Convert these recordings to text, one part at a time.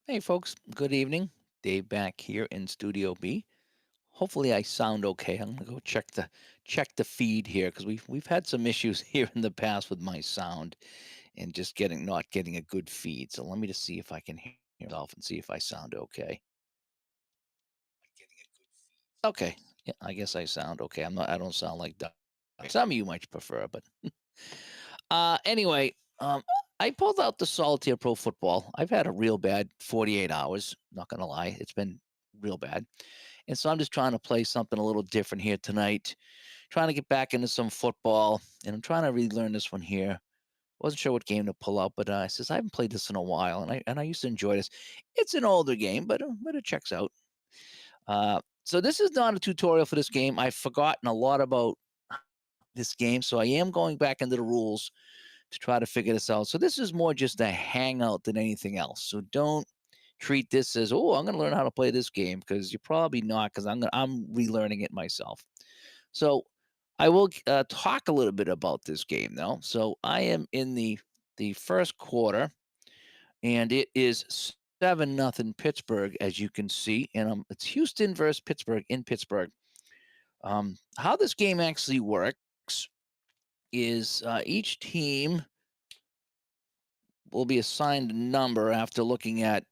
Hey folks, good evening. Dave back here in Studio B. Hopefully I sound okay. I'm gonna go check the feed here because we've had some issues here in the past with my sound and just getting not getting a good feed. So let me just see if I can hear myself and see if I sound okay. Okay. Yeah, I guess I sound okay. I don't sound like some of you might prefer, but anyway, I pulled out the Solitaire Pro Football. I've had a real bad 48 hours, not gonna lie. It's been real bad. And so I'm just trying to play something a little different here tonight, trying to get back into some football, and I'm trying to relearn this one here. Wasn't sure what game to pull out, but I says I haven't played this in a while, and I used to enjoy this. It's an older game, but it checks out. So this is not a tutorial for this game. I've forgotten a lot about this game, so I am going back into the rules to try to figure this out. So this is more just a hangout than anything else. So don't treat this as, oh, I'm going to learn how to play this game because you're probably not, because I'm relearning it myself. So I will talk a little bit about this game though. So I am in the first quarter, and it is 7-0 Pittsburgh, as you can see, and it's Houston versus Pittsburgh in Pittsburgh. How this game actually works is each team will be assigned a number after looking at,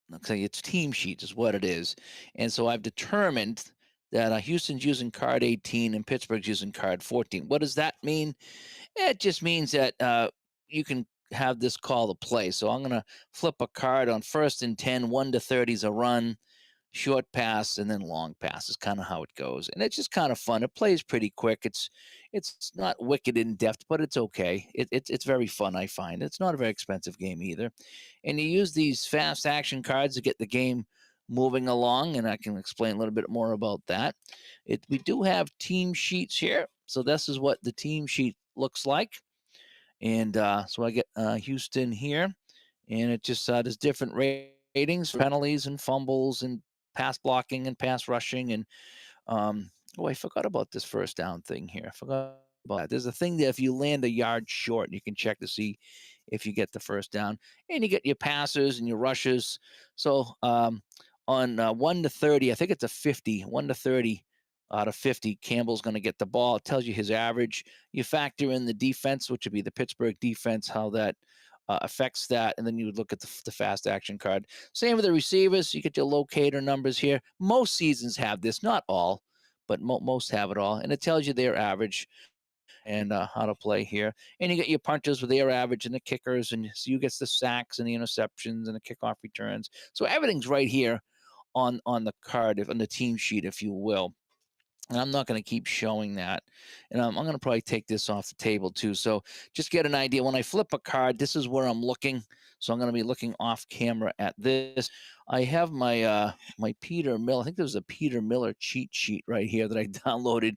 let's say, its team sheets is what it is. And so I've determined that Houston's using card 18 and Pittsburgh's using card 14. What does that mean? It just means that you can have this call to play. So I'm going to flip a card on first and 10, 1 to 30 is a run, short pass, and then long pass is kind of how it goes. And it's just kind of fun. It plays pretty quick. It's not wicked in depth, but it's okay. It's very fun, I find. It's not a very expensive game either. And you use these fast action cards to get the game moving along, and I can explain a little bit more about that. We do have team sheets here. So this is what the team sheet looks like. And so I get Houston here, and it just there's different ratings, penalties, and fumbles, and pass blocking, and pass rushing, and oh, I forgot about this first down thing here. I forgot about that. There's a thing that if you land a yard short, you can check to see if you get the first down, and you get your passes and your rushes. So on 1 to 30, I think it's a 50, 1 to 30 out of 50, Campbell's going to get the ball. It tells you his average. You factor in the defense, which would be the Pittsburgh defense, how that affects that. And then you would look at the fast action card. Same with the receivers. You get your locator numbers here. Most seasons have this, not all, but most have it all. And it tells you their average and how to play here. And you get your punters with their average and the kickers. And so you get the sacks and the interceptions and the kickoff returns. So everything's right here on the card, on the team sheet, if you will. And I'm not going to keep showing that. And I'm going to probably take this off the table too. So just get an idea. When I flip a card, this is where I'm looking. So I'm going to be looking off camera at this. I have my Peter Miller. I think there's a Peter Miller cheat sheet right here that I downloaded,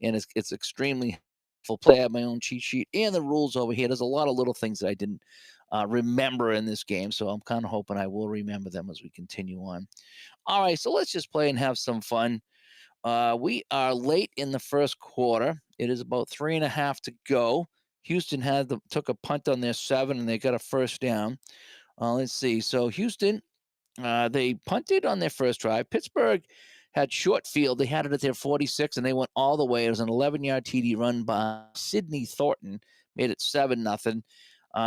and it's extremely helpful. Play. I have my own cheat sheet and the rules over here. There's a lot of little things that I didn't remember in this game, so I'm kind of hoping I will remember them as we continue on. All right, so let's just play and have some fun. We are late in the first quarter. It is about 3.5 to go. Houston took a punt on their 7, and they got a first down. Let's see. So Houston, they punted on their first drive. Pittsburgh had short field. They had it at their 46, and they went all the way. It was an 11-yard TD run by Sidney Thornton, made it 7-0.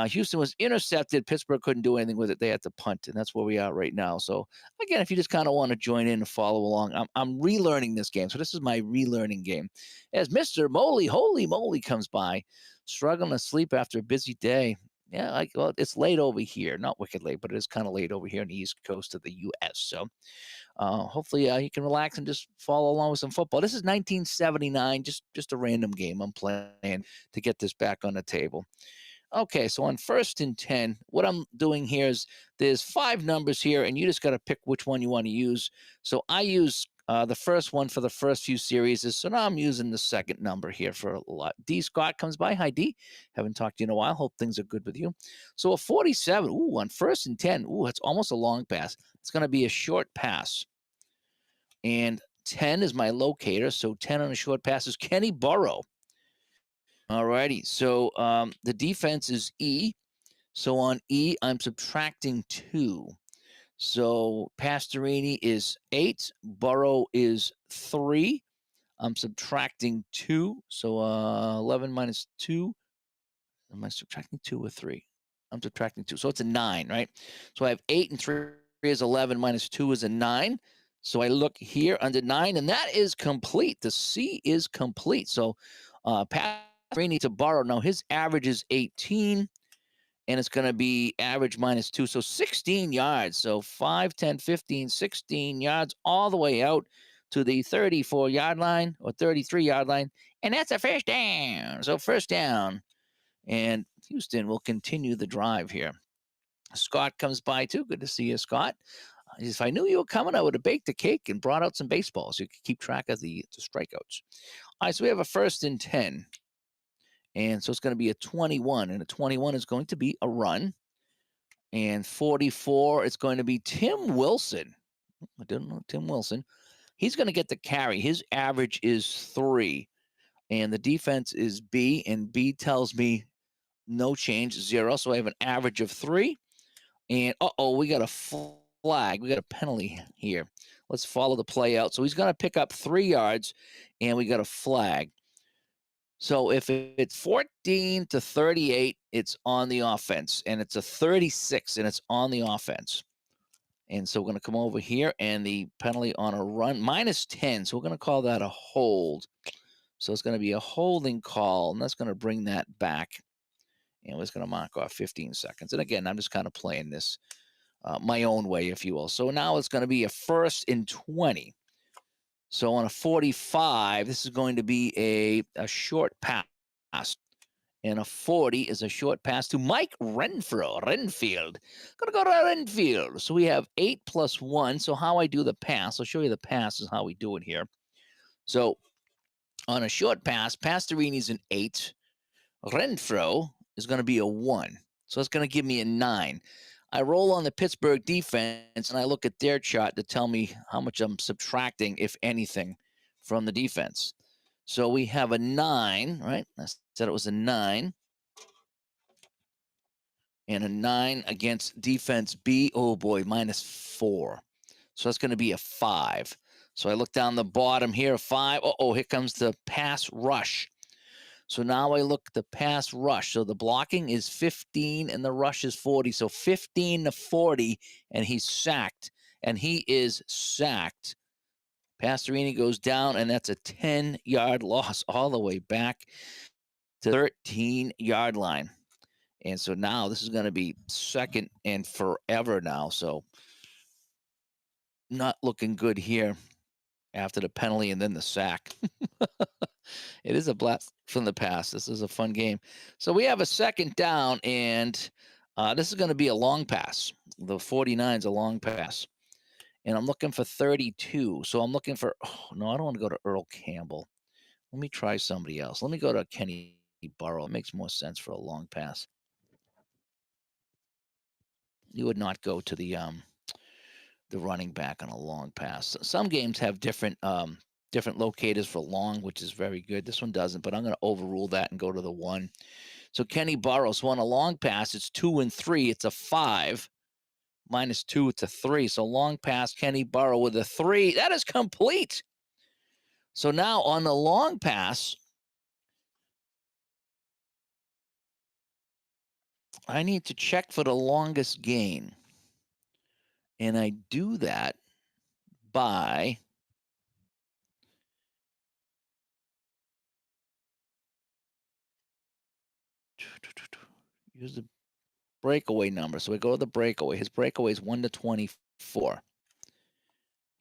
Houston was intercepted. Pittsburgh couldn't do anything with it. They had to punt, and that's where we are right now. So again, if you just kind of want to join in and follow along, I'm relearning this game. So this is my relearning game. As Mr. Moly, holy moly, comes by, struggling to sleep after a busy day. Yeah, well, it's late over here. Not wicked late, but it is kind of late over here on the East Coast of the U.S. So hopefully you can relax and just follow along with some football. This is 1979, just a random game I'm playing to get this back on the table. Okay, so on first and 10, what I'm doing here is there's 5 numbers here, and you just got to pick which one you want to use. So I use the first one for the first few series. So now I'm using the second number here for a lot. D. Scott comes by. Hi, D. Haven't talked to you in a while. Hope things are good with you. So a 47, ooh, on first and 10, ooh, that's almost a long pass. It's going to be a short pass. And 10 is my locator, so 10 on a short pass is Kenny Burrow. All righty. So the defense is E. So on E, I'm subtracting 2. So Pastorini is 8, Burrow is 3. I'm subtracting 2. So 11 minus 2. Am I subtracting 2 or 3? I'm subtracting 2. So it's a 9, right? So I have 8 and 3 is 11 minus 2 is a 9. So I look here under 9, and that is complete. The C is complete. So Pastorini to Burrow. Now his average is 18, and it's going to be average minus 2. So 16 yards. So 5, 10, 15, 16 yards all the way out to the 34-yard line or 33-yard line. And that's a first down. So first down. And Houston will continue the drive here. Scott comes by too. Good to see you, Scott. If I knew you were coming, I would have baked a cake and brought out some baseballs so you could keep track of the strikeouts. All right, so we have a 1st and 10. And so it's going to be a 21, and a 21 is going to be a run. And 44 is going to be Tim Wilson. I didn't know Tim Wilson. He's going to get the carry. His average is 3, and the defense is B, and B tells me no change, 0. So I have an average of 3. And we got a flag. We got a penalty here. Let's follow the play out. So he's going to pick up 3 yards, and we got a flag. So if it's 14 to 38, it's on the offense, and it's a 36, and it's on the offense. And so we're going to come over here, and the penalty on a run, minus 10. So we're going to call that a hold. So it's going to be a holding call, and that's going to bring that back. And we're just going to mark off 15 seconds. And again, I'm just kind of playing this my own way, if you will. So now it's going to be a 1st and 20. So on a 45, this is going to be a short pass. And a 40 is a short pass to Mike Renfield. Gonna go to Renfield. So we have 8 plus 1. So how I do the pass, I'll show you the pass is how we do it here. So on a short pass, Pastorini's an 8. Renfro is going to be a 1. So it's going to give me a 9. I roll on the Pittsburgh defense, and I look at their chart to tell me how much I'm subtracting, if anything, from the defense. So we have a 9, right? I said it was a 9. And a 9 against defense B. Oh, boy, minus 4. So that's going to be a 5. So I look down the bottom here, 5. Here comes the pass rush. So now I look at the pass rush. So the blocking is 15 and the rush is 40. So 15 to 40, and he's sacked. And he is sacked. Pastorini goes down, and that's a 10-yard loss all the way back to the 13-yard line. And so now this is going to be 2nd and forever now. So not looking good here after the penalty and then the sack. It is a blast from the past. This is a fun game. So we have a 2nd down, and this is going to be a long pass. The 49 is a long pass. And I'm looking for 32. So I'm looking for, no, I don't want to go to Earl Campbell. Let me try somebody else. Let me go to Kenny Burrow. It makes more sense for a long pass. You would not go to the running back on a long pass. Some games have different locators for long, which is very good. This one doesn't, but I'm going to overrule that and go to the 1. So Kenny Burrows won a long pass. It's 2 and 3. It's a 5. Minus 2, it's a 3. So long pass, Kenny Burrow with a 3. That is complete. So now on the long pass, I need to check for the longest gain. And I do that by use the breakaway number. So we go to the breakaway. His breakaway is 1 to 24.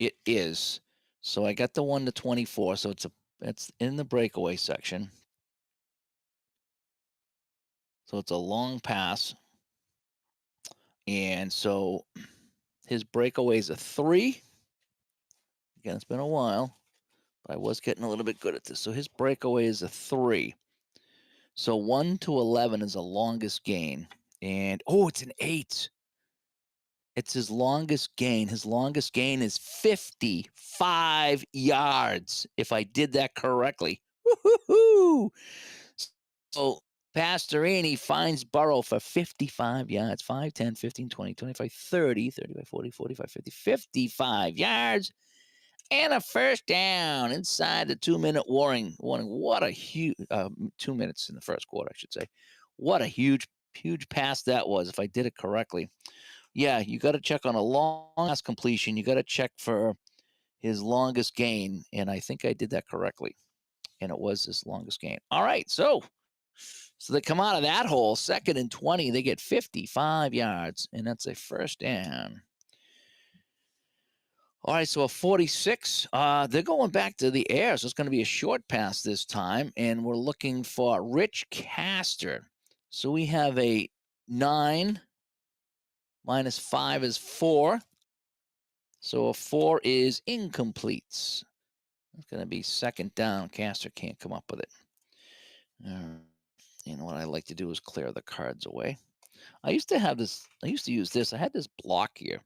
It is. So I got the 1 to 24. So it's in the breakaway section. So it's a long pass. And so his breakaway is a 3. Again, it's been a while, but I was getting a little bit good at this. So his breakaway is a 3. So 1 to 11 is the longest gain. And, it's an 8. It's his longest gain. His longest gain is 55 yards, if I did that correctly. Woo-hoo-hoo! So Pastorini finds Burrow for 55 yards, 5, 10, 15, 20, 25, 30, 35, 40, 45, 50, 55 yards, and a first down inside the 2-minute warning. What a huge 2 minutes in the first quarter, I should say. What a huge pass that was, if I did it correctly. Yeah, you got to check on a long pass completion. You got to check for his longest gain, and I think I did that correctly, and it was his longest gain. All right, so they come out of that hole, 2nd and 20. They get 55 yards, and that's a first down. All right, so a 46. They're going back to the air, so it's going to be a short pass this time, and we're looking for Rich Caster. So we have a 9 minus 5 is 4. So a 4 is incomplete. It's going to be 2nd down. Caster can't come up with it. You know what I like to do is clear the cards away. I used to use this. I had this block here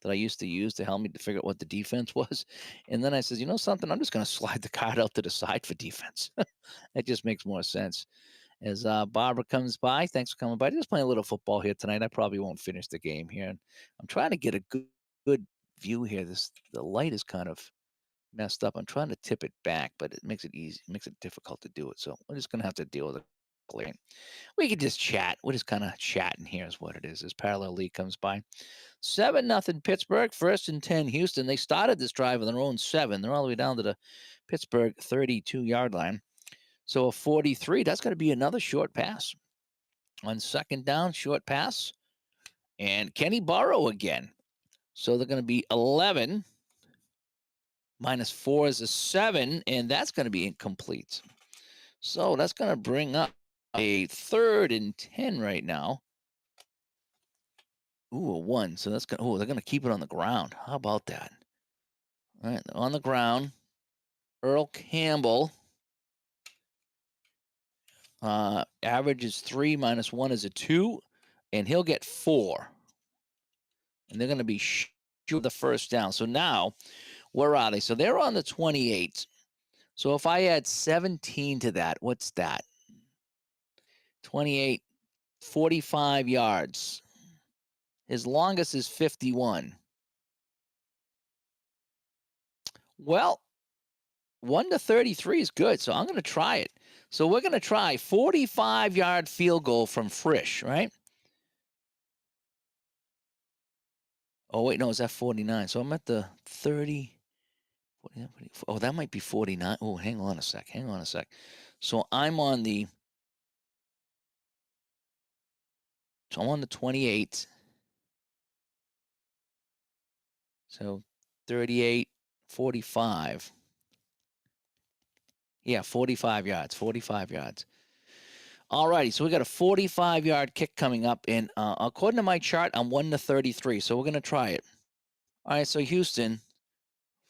that I used to use to help me to figure out what the defense was. And then I says, you know something, I'm just going to slide the card out to the side for defense. It just makes more sense. As Barbara comes by, thanks for coming by. Just playing a little football here tonight. I probably won't finish the game here. And I'm trying to get a good view here. The light is kind of messed up. I'm trying to tip it back, but it makes it easy. It makes it difficult to do it. So we're just going to have to deal with it. We could just chat. We're just kind of chatting here is what it is. As Parallel League comes by. 7-0 Pittsburgh, 1st and 10 Houston. They started this drive on their own 7. They're all the way down to the Pittsburgh 32-yard line. So a 43, that's going to be another short pass. On 2nd down, short pass. And Kenny Burrow again. So they're going to be 11. Minus 4 is a 7, and that's going to be incomplete. So that's going to bring up a 3rd and 10 right now. Ooh, a 1. So that's going. Oh, they're going to keep it on the ground. How about that? All right, on the ground. Earl Campbell. Average is 3 minus 1 is a 2, and he'll get 4. And they're going to be shooting the first down. So now, where are they? So they're on the 28. So if I add 17 to that, what's that? 28, 45 yards. His longest is 51. Well, 1 to 33 is good, so I'm going to try it. So we're going to try 45-yard field goal from Frisch, right? Oh, wait, no, is that 49? So I'm at the 30. 49, oh, that might be 49. Oh, hang on a sec. So I'm on the 28. So 38, 45. Yeah, 45 yards. 45 yards. All righty, so we got a 45-yard kick coming up, and according to my chart, I'm 1 to 33, so we're going to try it. All right, so Houston,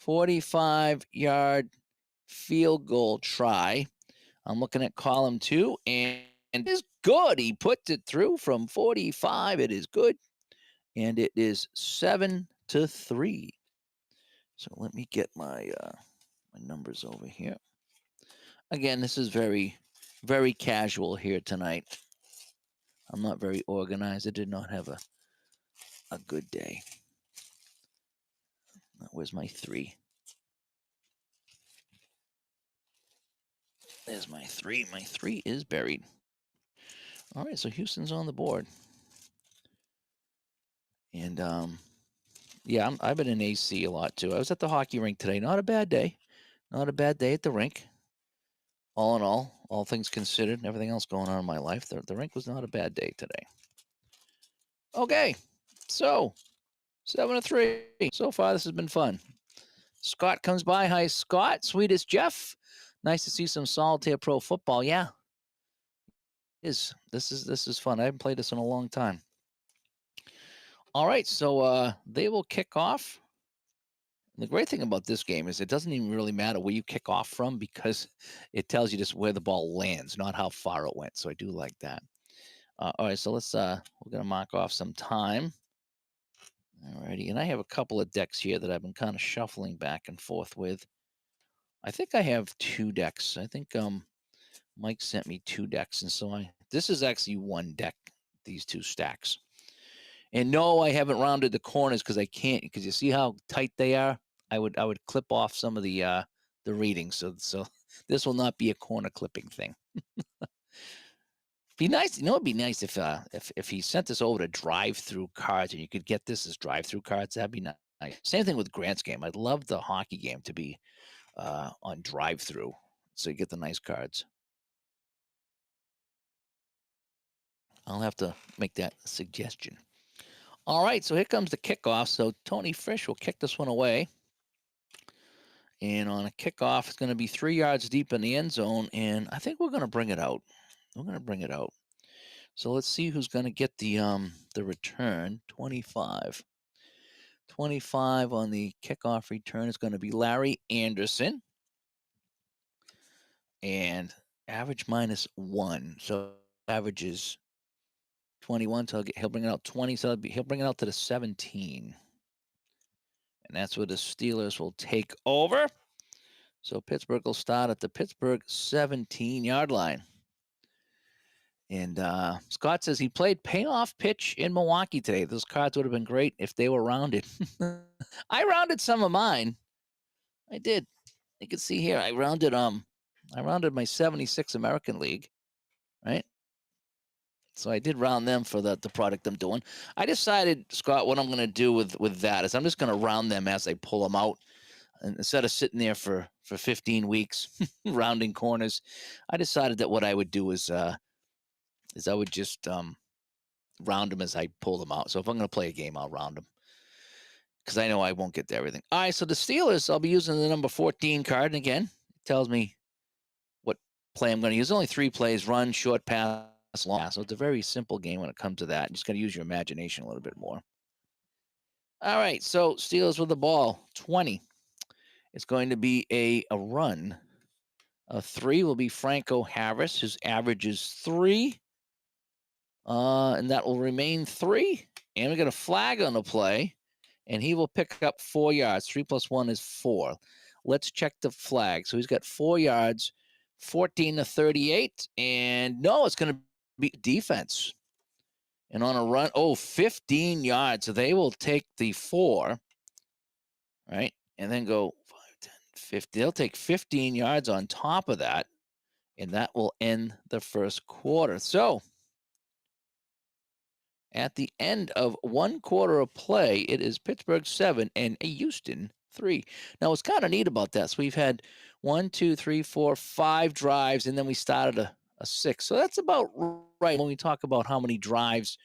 45-yard field goal try. I'm looking at column 2, and it's good. He puts it through from 45. It is good, and it is 7 to 3. So let me get my numbers over here. Again, this is very, very casual here tonight. I'm not very organized. I did not have a good day. Where's my 3? There's my 3. My 3 is buried. All right, so Houston's on the board. And yeah, I've been in AC a lot too. I was at the hockey rink today. Not a bad day. Not a bad day at the rink. All in all things considered, and everything else going on in my life, the rink was not a bad day today. Okay, so 7 to 3. So far, this has been fun. Scott comes by. Hi, Scott. Sweetest Jeff. Nice to see some Solitaire Pro Football. Yeah, this is fun. I haven't played this in a long time. All right, so they will kick off. The great thing about this game is it doesn't even really matter where you kick off from because it tells you just where the ball lands, not how far it went. So I do like that. All right, so let's we're gonna mark off some time. All righty, and I have a couple of decks here that I've been kind of shuffling back and forth with. I think I have 2 decks. I think Mike sent me 2 decks, and so I This is actually one deck, these two stacks. And no, I haven't rounded the corners because I can't, because you see how tight they are? I would clip off some of the readings. So this will not be a corner clipping thing. Be nice, it'd be nice if he sent this over to drive-through cards and you could get this as drive-through cards. That'd be nice. Same thing with Grant's game. I'd love the hockey game to be on drive-through, so you get the nice cards. I'll have to make that suggestion. All right, so here comes the kickoff. So Tony Frisch will kick this one away. And on a kickoff, it's going to be 3 yards deep in the end zone. And I think we're going to bring it out. We're going to bring it out. So let's see who's going to get the return. 25. 25 on the kickoff return is going to be Larry Anderson. And average -1. So average is 21. So he'll bring it out 20. So he'll bring it out to the 17. And that's where the Steelers will take over. So Pittsburgh will start at the Pittsburgh 17-yard line. And Scott says he played payoff pitch in Milwaukee today. Those cards would have been great if they were rounded. I rounded some of mine. I did. You can see here. I rounded my 76 American League, right? So I did round them for the product I'm doing. I decided, Scott, what I'm going to do with that is I'm just going to round them as I pull them out. And instead of sitting there for 15 weeks rounding corners, I decided that what I would do is I would just round them as I pull them out. So if I'm going to play a game, I'll round them because I know I won't get to everything. All right, so the Steelers, I'll be using the number 14 card. And again, it tells me what play I'm going to use. Only 3 plays: run, short pass, long pass. So it's a very simple game when it comes to that. You just got to use your imagination a little bit more. All right, so Steelers with the ball, 20. It's going to be a run. A 3 will be Franco Harris. His average is 3. And that will remain 3. And we got a flag on the play. And he will pick up 4 yards. 3 + 1 is 4. Let's check the flag. So he's got 4 yards, 14 to 38. And no, it's going to be defense. And on a run, 15 yards. So they will take the 4, right? And then go 5, 10, 50. They'll take 15 yards on top of that. And that will end the first quarter. So at the end of 1 quarter of play, it is Pittsburgh 7 and Houston 3. Now, what's kind of neat about that, so we've had 1, 2, 3, 4, 5 drives, and then we started a 6. So that's about right when we talk about how many drives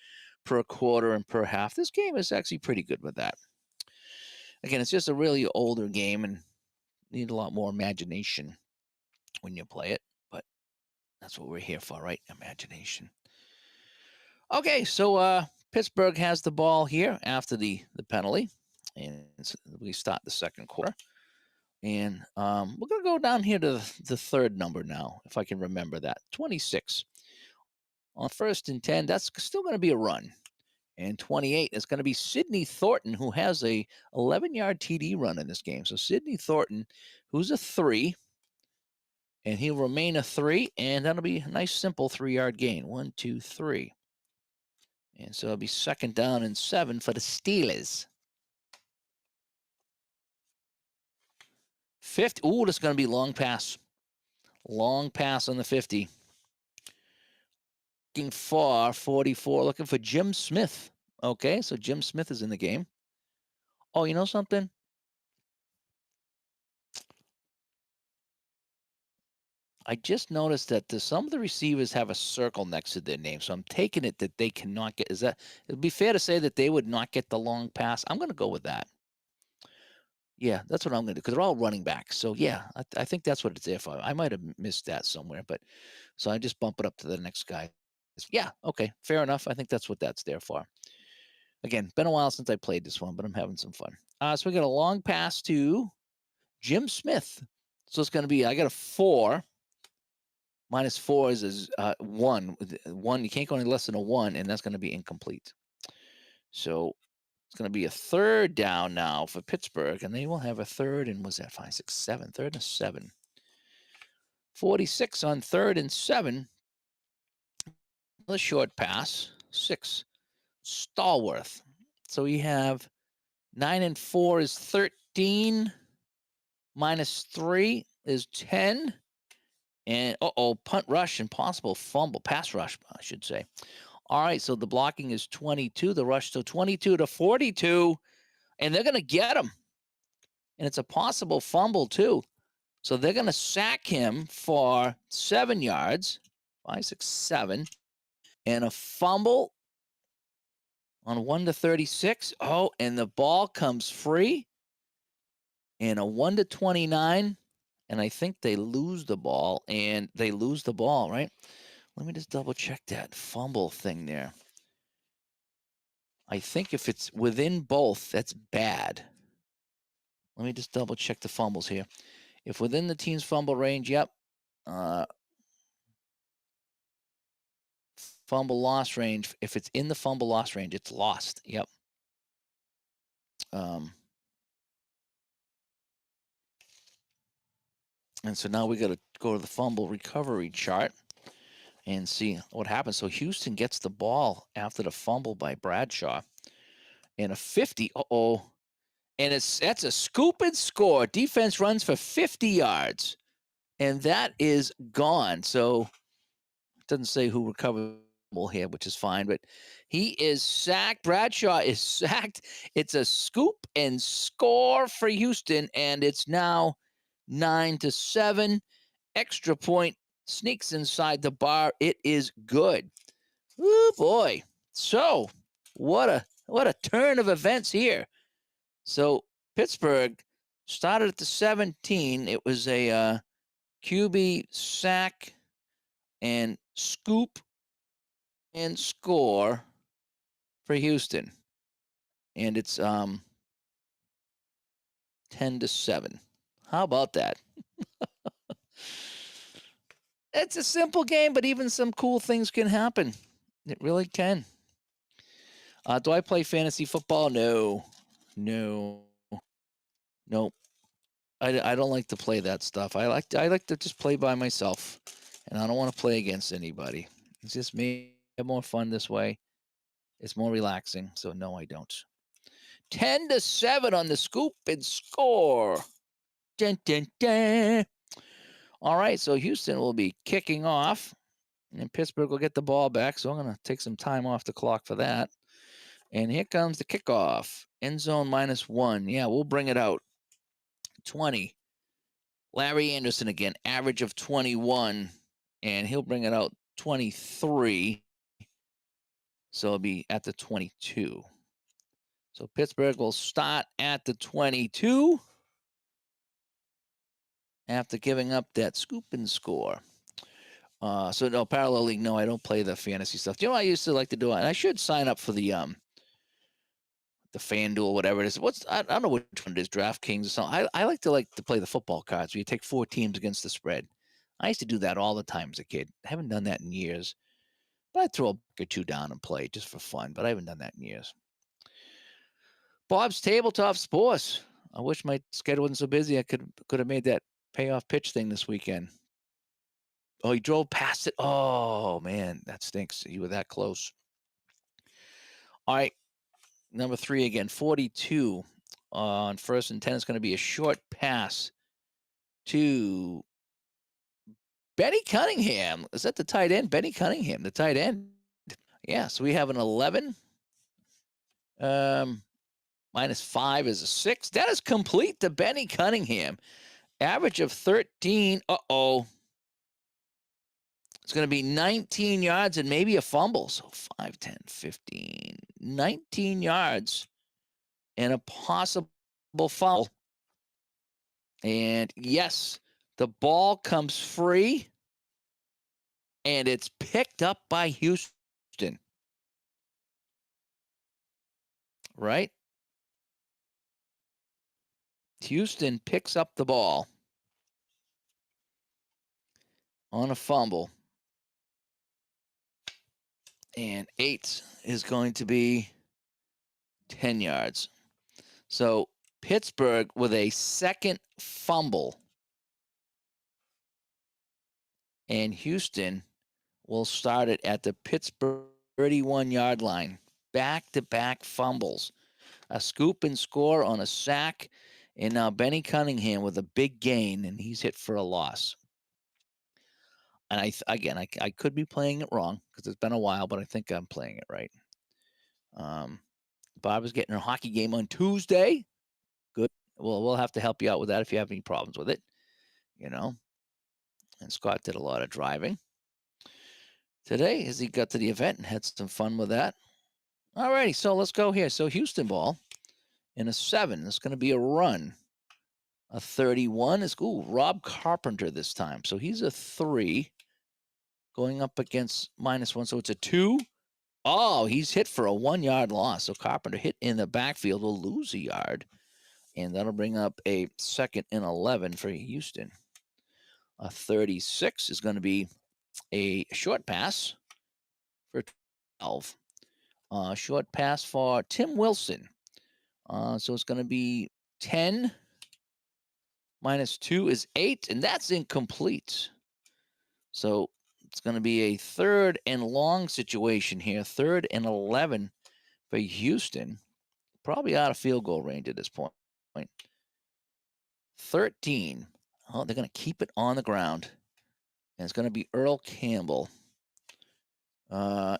per quarter and per half. This game is actually pretty good with that. Again, it's just a really older game and need a lot more imagination when you play it, but that's what we're here for, right? Imagination. Okay, so Pittsburgh has the ball here after the penalty, and we start the second quarter. And we're going to go down here to the third number now, if I can remember that. 26. On 1st and 10, that's still going to be a run. And 28 is going to be Sidney Thornton, who has a 11-yard TD run in this game. So Sidney Thornton, who's a 3, and he'll remain a 3, and that'll be a nice, simple 3-yard gain. 1, 2, 3. And so it'll be 2nd down and 7 for the Steelers. 50. Ooh, this is going to be long pass. Long pass on the 50. Looking for 44, looking for Jim Smith. Okay, so Jim Smith is in the game. Oh, you know something? I just noticed that some of the receivers have a circle next to their name, so I'm taking it that they cannot get. It'd be fair to say that they would not get the long pass? I'm going to go with that. Yeah, that's what I'm going to do because they're all running backs. So yeah, I think that's what it's there for. I might have missed that somewhere, but so I just bump it up to the next guy. Yeah, okay, fair enough. I think that's what that's there for. Again, been a while since I played this one, but I'm having some fun. So we got a long pass to Jim Smith. So it's going to be, I got a 4. -4 is 1. 1, you can't go any less than a 1, and that's going to be incomplete. So it's going to be a 3rd down now for Pittsburgh, and they will have a 3rd and, was that 5, 6, 7? 3rd and 7. 46 on 3rd and 7. Another short pass. 6. Stallworth. So we have 9 and 4 is 13. Minus 3 is 10. And punt rush and possible fumble, pass rush, I should say. All right, so the blocking is 22, the rush, so 22 to 42, and they're going to get him. And it's a possible fumble, too. So they're going to sack him for 7 yards, 5, 6, 7, and a fumble on 1 to 36. Oh, and the ball comes free, and a 1 to 29, and I think they lose the ball, right? Let me just double check that fumble thing there. I think if it's within both, that's bad. Let me just double check the fumbles here. If within the team's fumble range, yep. Fumble loss range. If it's in the fumble loss range, it's lost. Yep. And so now we got to go to the fumble recovery chart and see what happens. So Houston gets the ball after the fumble by Bradshaw. And a 50. And that's a scoop and score. Defense runs for 50 yards. And that is gone. So it doesn't say who recovered here, which is fine, but he is sacked. Bradshaw is sacked. It's a scoop and score for Houston, and it's now 9 to 7. Extra point sneaks inside the bar. It is good. Oh boy. So what a turn of events here. So Pittsburgh started at the 17. It was a QB sack and scoop and score for Houston. And it's 10 to 7. How about that? It's a simple game, but even some cool things can happen. It really can. Do I play fantasy football? No. Nope. I don't like to play that stuff. I like to just play by myself, and I don't want to play against anybody. It's just me. I have more fun this way. It's more relaxing. So no, I don't. 10 to 7 on the scoop and score. Dun, dun, dun. All right, so Houston will be kicking off, and Pittsburgh will get the ball back. So I'm going to take some time off the clock for that. And here comes the kickoff. End zone -1. Yeah, we'll bring it out. 20. Larry Anderson again, average of 21, and he'll bring it out 23. So it'll be at the 22. So Pittsburgh will start at the 22 after giving up that scoop and score. So no, parallel league, no, I don't play the fantasy stuff. Do you know what I used to like to do? And I should sign up for the FanDuel, whatever it is. I don't know which one it is, DraftKings or something. I like to play the football cards where you take 4 teams against the spread. I used to do that all the time as a kid. I haven't done that in years. But I'd throw a buck or two down and play just for fun. But I haven't done that in years. Bob's Tabletop Sports. I wish my schedule wasn't so busy. I could have made that payoff pitch thing this weekend. Oh, he drove past it. Oh, man, that stinks. You were that close. All right, number 3 again, 42 on 1st and 10. It's going to be a short pass to Benny Cunningham. Is that the tight end? Benny Cunningham, the tight end. Yeah, so we have an 11. -5 is a 6. That is complete to Benny Cunningham. Average of 13. It's going to be 19 yards and maybe a fumble. So 5, 10, 15, 19 yards and a possible fumble. And yes, the ball comes free and it's picked up by Houston. Right? Houston picks up the ball on a fumble. And 8 is going to be 10 yards. So Pittsburgh with a second fumble. And Houston will start it at the Pittsburgh 31-yard line. Back-to-back fumbles. A scoop and score on a sack. And now Benny Cunningham with a big gain, and he's hit for a loss. And I could be playing it wrong because it's been a while, but I think I'm playing it right. Bob is getting a hockey game on Tuesday. Good. Well, we'll have to help you out with that if you have any problems with it. And Scott did a lot of driving today as he got to the event and had some fun with that. All righty, so let's go here. So Houston ball in a 7. It's going to be a run. A 31 is Rob Carpenter this time. So he's a 3 going up against -1. So it's a 2. Oh, he's hit for a 1-yard loss. So Carpenter hit in the backfield will lose a yard. And that'll bring up a 2nd and 11 for Houston. A 36 is going to be a short pass for 12. Short pass for Tim Wilson. So it's going to be 10 -2 is 8, and that's incomplete. So it's going to be a 3rd and long situation here. 3rd and 11 for Houston. Probably out of field goal range at this point. 13. Oh, they're going to keep it on the ground. And it's going to be Earl Campbell. And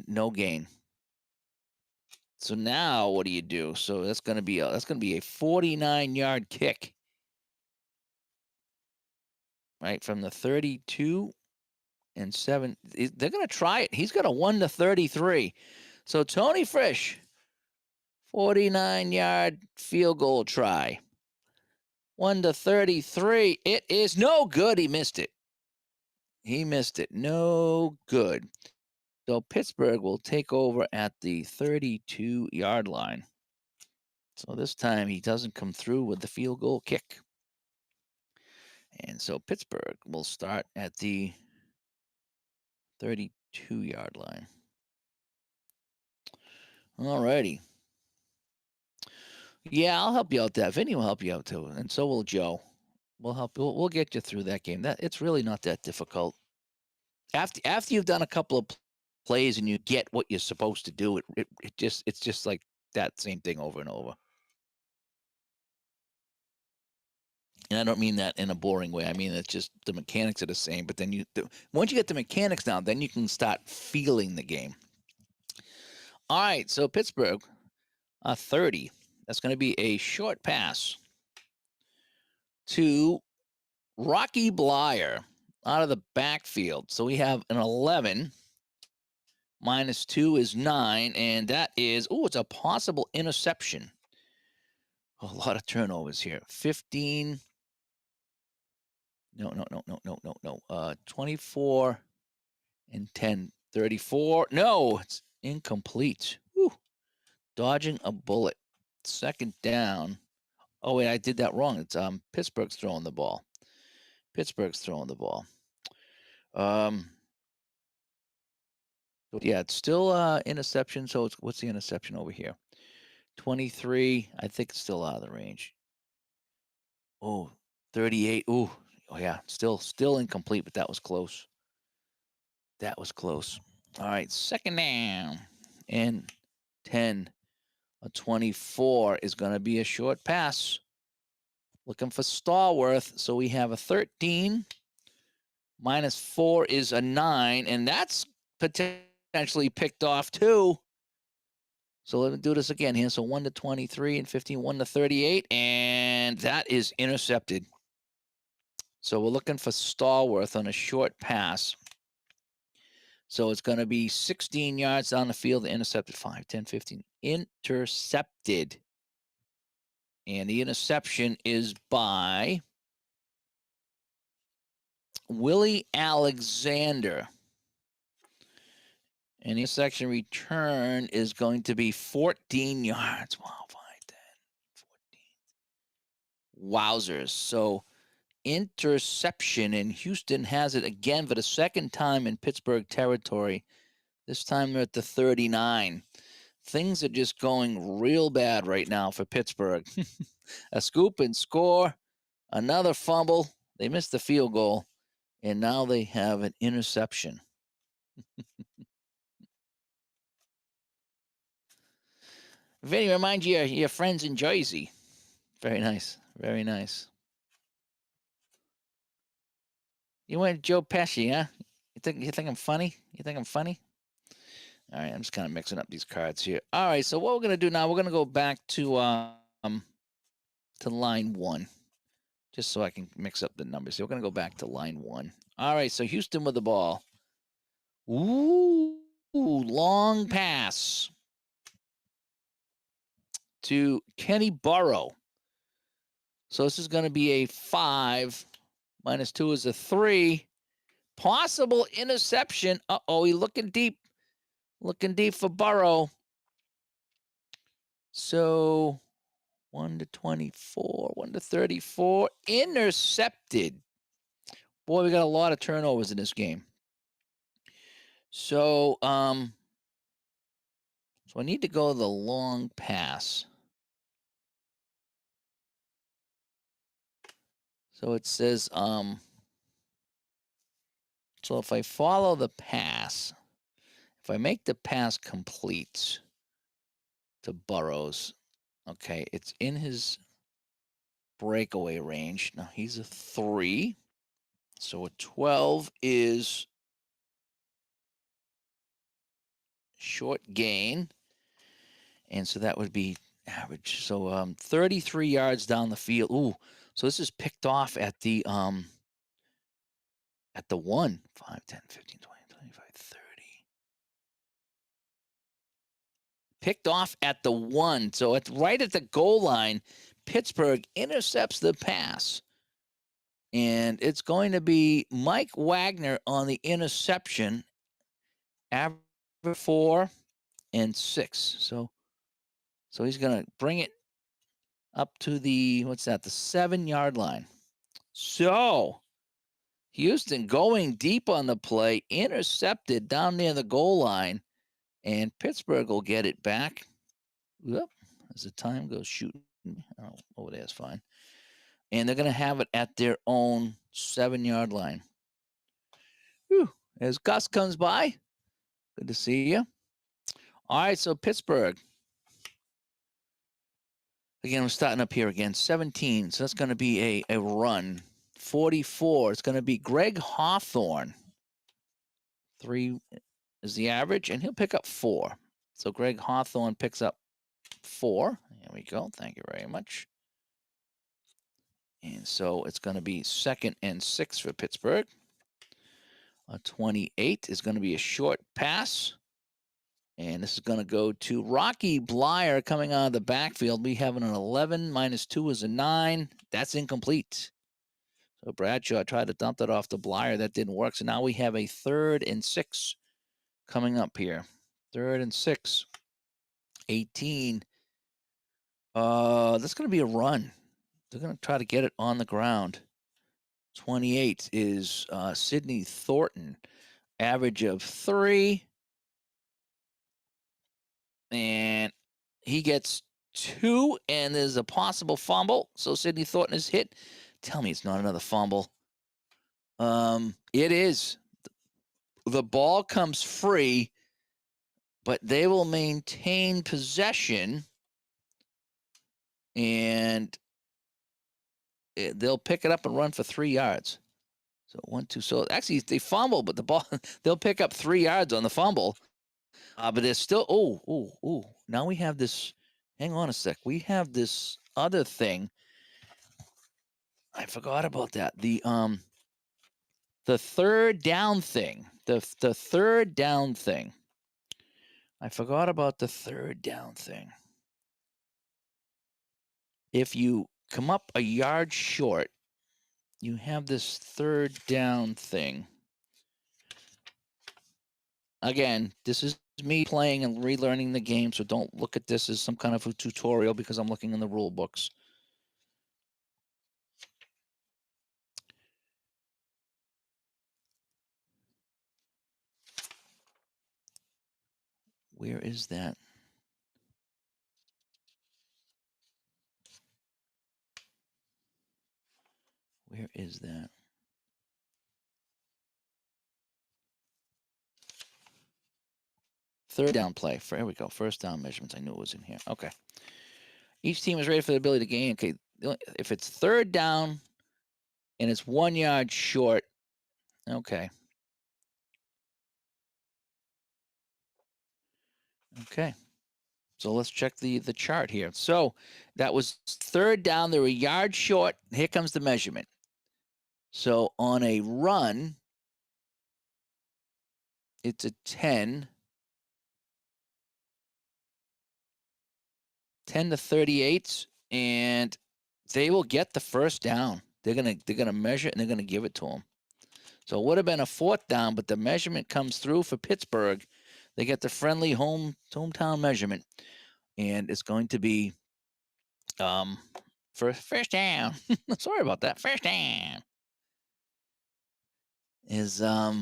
no gain. So now what do you do? So that's going to be a 49-yard kick. Right from the 32 and 7. They're going to try it. He's got a 1-33. So Tony Frisch, 49-yard field goal try. 1-33. It is no good. He missed it. No good. So Pittsburgh will take over at the 32-yard line. So this time he doesn't come through with the field goal kick. And so Pittsburgh will start at the 32-yard line. All righty. Yeah, I'll help you out, Dad. Vinny will help you out too, and so will Joe. We'll help. We'll get you through that game. It's really not that difficult. After you've done a couple of plays and you get what you're supposed to do, it's just like that same thing over and over. And I don't mean that in a boring way. I mean it's just the mechanics are the same. But then once you get the mechanics down, then you can start feeling the game. All right, so Pittsburgh, 30. That's going to be a short pass to Rocky Blyer out of the backfield. So we have an 11. -2 is 9, and that is, it's a possible interception. A lot of turnovers here. 15. No. 24 and 10. 34. No, it's incomplete. Whew. Dodging a bullet. 2nd down. Oh, wait, I did that wrong. It's Pittsburgh's throwing the ball. Yeah, it's still interception. So what's the interception over here? 23. I think it's still out of the range. 38. Oh yeah, still incomplete, but that was close. All right, 2nd down and 10. A 24 is going to be a short pass. Looking for Stallworth. So we have a 13. -4 is a 9, and that's potentially picked off too. So let me do this again here. So 1-23 and 15, 1-38, and that is intercepted. So we're looking for Stallworth on a short pass. So it's going to be 16 yards down the field, intercepted 5, 10, 15. Intercepted. And the interception is by Willie Alexander. And the interception return is going to be 14 yards. Wow, 5, 10, 14. Wowzers. So interception, and Houston has it again for the 2nd time in Pittsburgh territory. This time they're at the 39. Things are just going real bad right now for Pittsburgh. A scoop and score, another fumble. They missed the field goal, and now they have an interception. Vinny, remind you your friends in Jersey. Very nice. Very nice. You went Joe Pesci, huh? You think I'm funny? You think I'm funny? All right, I'm just kind of mixing up these cards here. All right, so what we're gonna do now, we're gonna go back to line one, just so I can mix up the numbers. So we're gonna go back to line one. All right, so Houston with the ball. Ooh, long pass to Kenny Burrow. So this is going to be a 5. -2 is a 3. Possible interception. Uh-oh, he's looking deep. Looking deep for Burrow. So 1-24, 1-34. Intercepted. Boy, we got a lot of turnovers in this game. So I need to go the long pass. So it says, so if I follow the pass, if I make the pass complete to Burrows, okay, it's in his breakaway range. Now he's a 3. So a 12 is short gain. And so that would be average. So 33 yards down the field. Ooh, so this is picked off at the 1, 5, 10, 15, 20, 25, 30. Picked off at the 1. So it's right at the goal line. Pittsburgh intercepts the pass. And it's going to be Mike Wagner on the interception, average 4 and 6. So he's going to bring it up to the 7-yard line. So Houston going deep on the play, intercepted down near the goal line, and Pittsburgh will get it back. Whoop, as the time goes shooting. Oh, over there is fine. And they're going to have it at their own 7-yard line. Whew. As Gus comes by, good to see you. All right, so Pittsburgh. Again, we're starting up here again. 17, so that's going to be a run. 44, it's going to be Greg Hawthorne. 3 is the average, and he'll pick up 4. So Greg Hawthorne picks up 4. Here we go. Thank you very much. And so it's going to be 2nd and 6 for Pittsburgh. A 28 is going to be a short pass. And this is going to go to Rocky Bleier coming out of the backfield. We have an 11 -2 is a 9. That's incomplete. So Bradshaw tried to dump that off to Bleier. That didn't work. So now we have a 3rd and 6 coming up here. 3rd and 6. 18. That's going to be a run. They're going to try to get it on the ground. 28 is Sidney Thornton. Average of 3. And he gets 2, and there's a possible fumble. So Sidney Thornton is hit. Tell me it's not another fumble. It is. The ball comes free, but they will maintain possession, and they'll pick it up and run for 3 yards. So 1, 2. So actually, they fumble, but the ball they'll pick up 3 yards on the fumble. But there's still now we have this. Hang on a sec. We have this other thing. I forgot about that. The 3rd down thing. The 3rd down thing. I forgot about the 3rd down thing. If you come up a yard short, you have this 3rd down thing. Again, this is me playing and relearning the game, so don't look at this as some kind of a tutorial because I'm looking in the rule books. Where is that? Where is that? Third down play. Here we go. First down measurements. I knew it was in here. Okay. Each team is ready for the ability to gain. Okay. If it's third down and it's 1 yard short, okay. Okay. So let's check the chart here. So that was third down. They were a yard short. Here comes the measurement. So on a run, it's a 10 to 38, and they will get the first down. They're gonna measure it and they're gonna give it to them. So it would have been a fourth down, but the measurement comes through for Pittsburgh. They get the friendly hometown measurement, and it's going to be first down. Sorry about that. First down is yeah,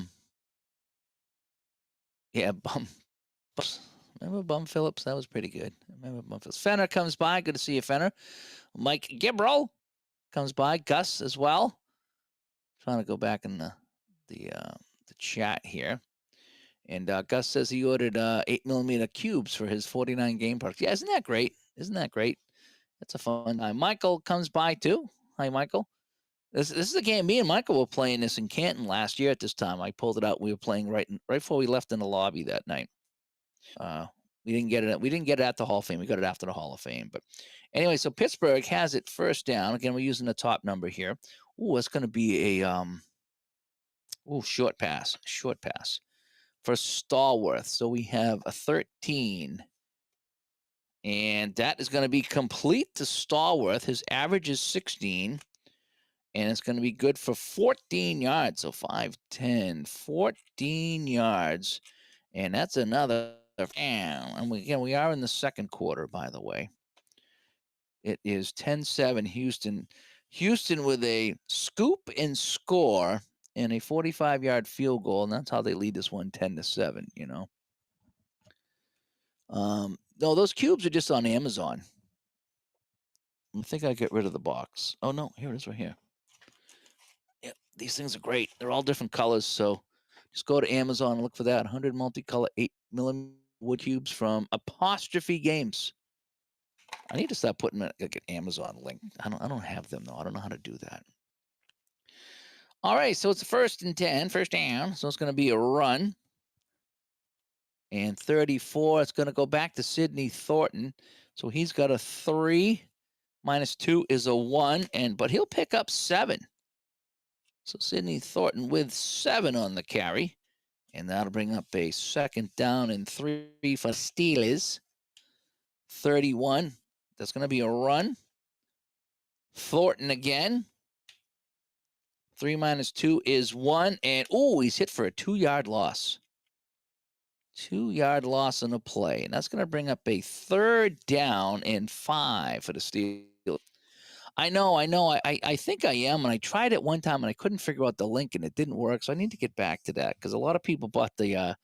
remember Bum Phillips? That was pretty good. Remember Bum Phillips. Fenner comes by. Good to see you, Fenner. Mike Gibrel comes by. Gus as well. Trying to go back in the chat here. And Gus says he ordered 8mm cubes for his 49 game product. Yeah, isn't that great? Isn't that great? That's a fun time. Michael comes by too. Hi, Michael. This is a game. Me and Michael were playing this in Canton last year at this time. I pulled it out. We were playing right before we left in the lobby that night. We didn't get it. We didn't get it at the Hall of Fame. We got it after the Hall of Fame. But anyway, so Pittsburgh has it first down. Again, we're using the top number here. Ooh, it's going to be a short pass for Stallworth. So we have a 13. And that is going to be complete to Stallworth. His average is 16. And it's going to be good for 14 yards. So 5, 10, 14 yards. And that's another. And we are in the second quarter, by the way. It is 10-7 Houston. Houston with a scoop and score and a 45-yard field goal. And that's how they lead this one 10-7, you know. No, those cubes are just on Amazon. I think I get rid of the box. Oh, no, here it is right here. Yeah, these things are great. They're all different colors. So just go to Amazon and look for that. 100 multicolor 8mm wood cubes from Apostrophe Games. I need to start putting like an Amazon link. I don't have them though. I don't know how to do that. All right, so it's first and 10, first down. So it's going to be a run. And 34, it's going to go back to Sidney Thornton. So he's got a 3 minus 2 is a 1, but he'll pick up 7. So Sidney Thornton with 7 on the carry. And that'll bring up a second down and 3 for Steelers. 31. That's going to be a run. Thornton again. 3 minus 2 is 1. And, he's hit for a 2-yard loss. 2-yard loss on a play. And that's going to bring up a third down and 5 for the Steelers. I know. I think I am. And I tried it one time and I couldn't figure out the link and it didn't work. So I need to get back to that because a lot of people bought the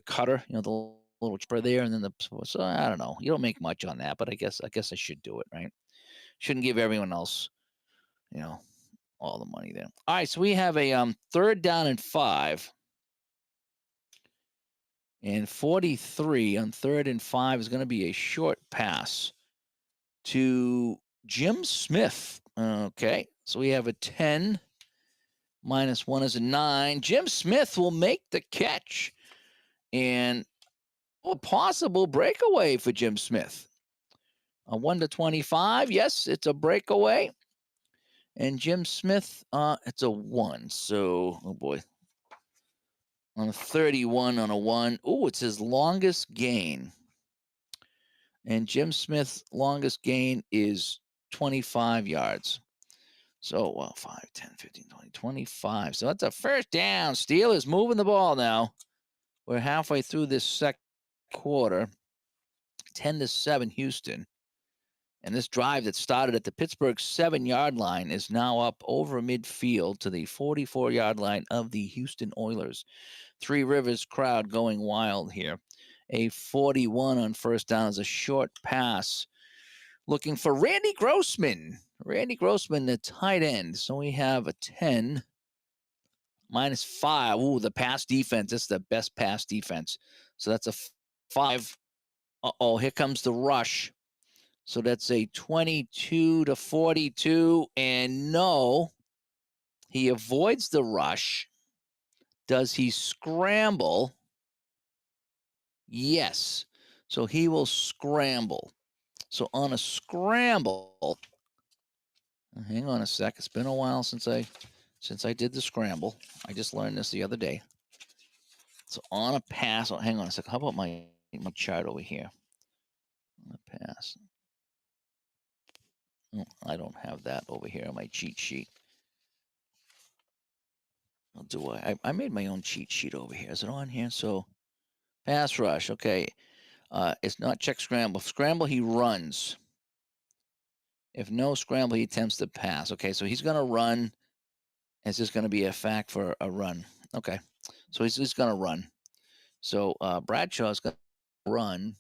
cutter, you know, the little chipper there. And then so I don't know. You don't make much on that, but I guess I should do it, right? Shouldn't give everyone else, you know, all the money there. All right. So we have a third down and 5. And 43 on 3rd and 5 is going to be a short pass to Jim Smith. Okay, so we have a 10 minus 1 is a 9. Jim Smith will make the catch. And a possible breakaway for Jim Smith. A 1 to 25. Yes, it's a breakaway. And Jim Smith, it's a 1. So, oh boy. On a 31 on a 1. Oh, it's his longest gain. And Jim Smith's longest gain is 25 yards. So, 5, 10, 15, 20, 25. So that's a first down. Steelers moving the ball now. We're halfway through this second quarter. 10-7 Houston. And this drive that started at the Pittsburgh 7-yard line is now up over midfield to the 44-yard line of the Houston Oilers. Three Rivers crowd going wild here. A 41 on first down is a short pass. Looking for Randy Grossman. Randy Grossman, the tight end. So we have a 10 minus 5. Ooh, the pass defense. This is the best pass defense. So that's a 5. Uh-oh, here comes the rush. So that's a 22 to 42. And no, he avoids the rush. Does he scramble? Yes. So he will scramble. So on a scramble, hang on a sec. It's been a while since I did the scramble. I just learned this the other day. So on a pass, hang on a sec. How about my chart over here? On a pass. Oh, I don't have that over here on my cheat sheet. Do I made my own cheat sheet over here. Is it on here? So pass rush. Okay. It's not check scramble. Scramble, he runs. If no scramble, he attempts to pass. Okay, so he's going to run. It's just going to be a fact for a run. Okay, so he's just going to run. So Bradshaw's going to run,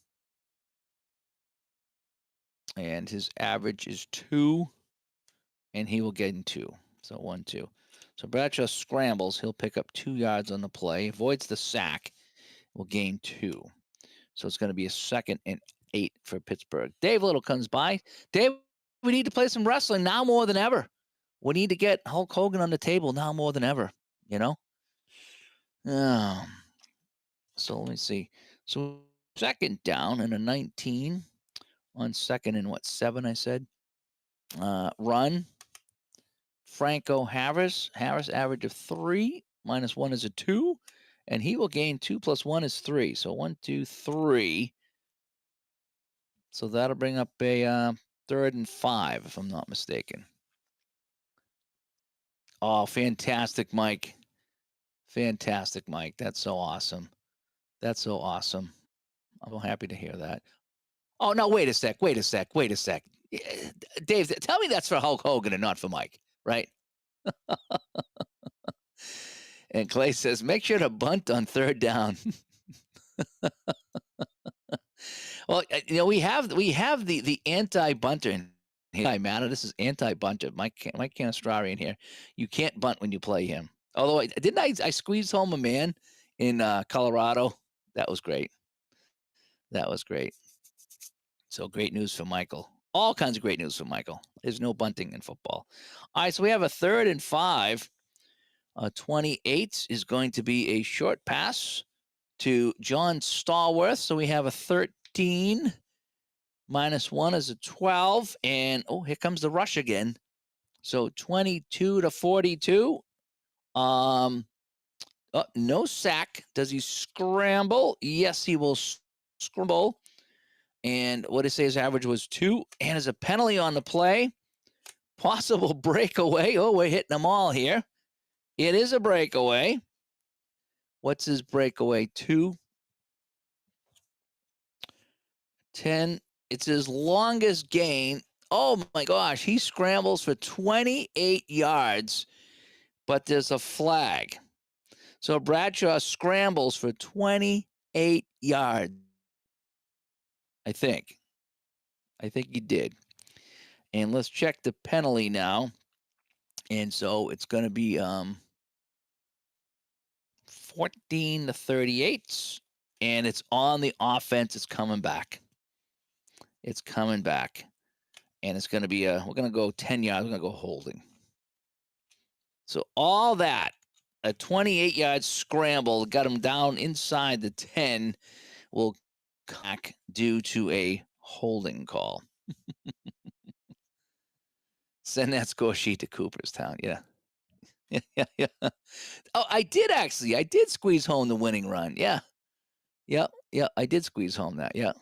and his average is 2, and he will get in 2. So 1, 2. So Bradshaw scrambles. He'll pick up 2 yards on the play, avoids the sack, will gain 2. So it's going to be a 2nd and 8 for Pittsburgh. Dave Little comes by. Dave, we need to play some wrestling now more than ever. We need to get Hulk Hogan on the table now more than ever, you know? So let me see. So 2nd down and a 19 on 2nd and 7, I said. Run. Franco Harris. Harris average of 3. -1 is a 2. And he will gain 2 + 1 is 3. So 1, 2, 3. So that'll bring up a 3rd and 5, if I'm not mistaken. Oh, fantastic, Mike. Fantastic, Mike. That's so awesome. That's so awesome. I'm happy to hear that. Oh, no, wait a sec. Dave, tell me that's for Hulk Hogan and not for Mike, right? And Clay says, make sure to bunt on 3rd down. Well, we have the anti-bunter in matter. This is anti-bunter. Mike Canastrari in here. You can't bunt when you play him. Although I squeezed home a man in Colorado. That was great. That was great. So great news for Michael. All kinds of great news for Michael. There's no bunting in football. All right, so we have a 3rd and 5. 28 is going to be a short pass to John Stallworth. So we have a 13. -1 is a 12. And, here comes the rush again. So 22 to 42. No sack. Does he scramble? Yes, he will scramble. And what did it say his average was 2? And as a penalty on the play, possible breakaway. Oh, we're hitting them all here. It is a breakaway. What's his breakaway? 2? 10. It's his longest gain. Oh, my gosh. He scrambles for 28 yards, but there's a flag. So Bradshaw scrambles for 28 yards. I think he did. And let's check the penalty now. And so it's going to be 14 to 38. And it's on the offense. It's coming back. It's coming back. And it's going to be we're going to go 10 yards. We're going to go holding. So all that, a 28-yard scramble, got him down inside the 10, will come back due to a holding call. Send that score sheet to Cooperstown. Yeah. Yeah. Oh, I did actually. I did squeeze home the winning run. Yeah. Yeah. I did squeeze home that. Yeah.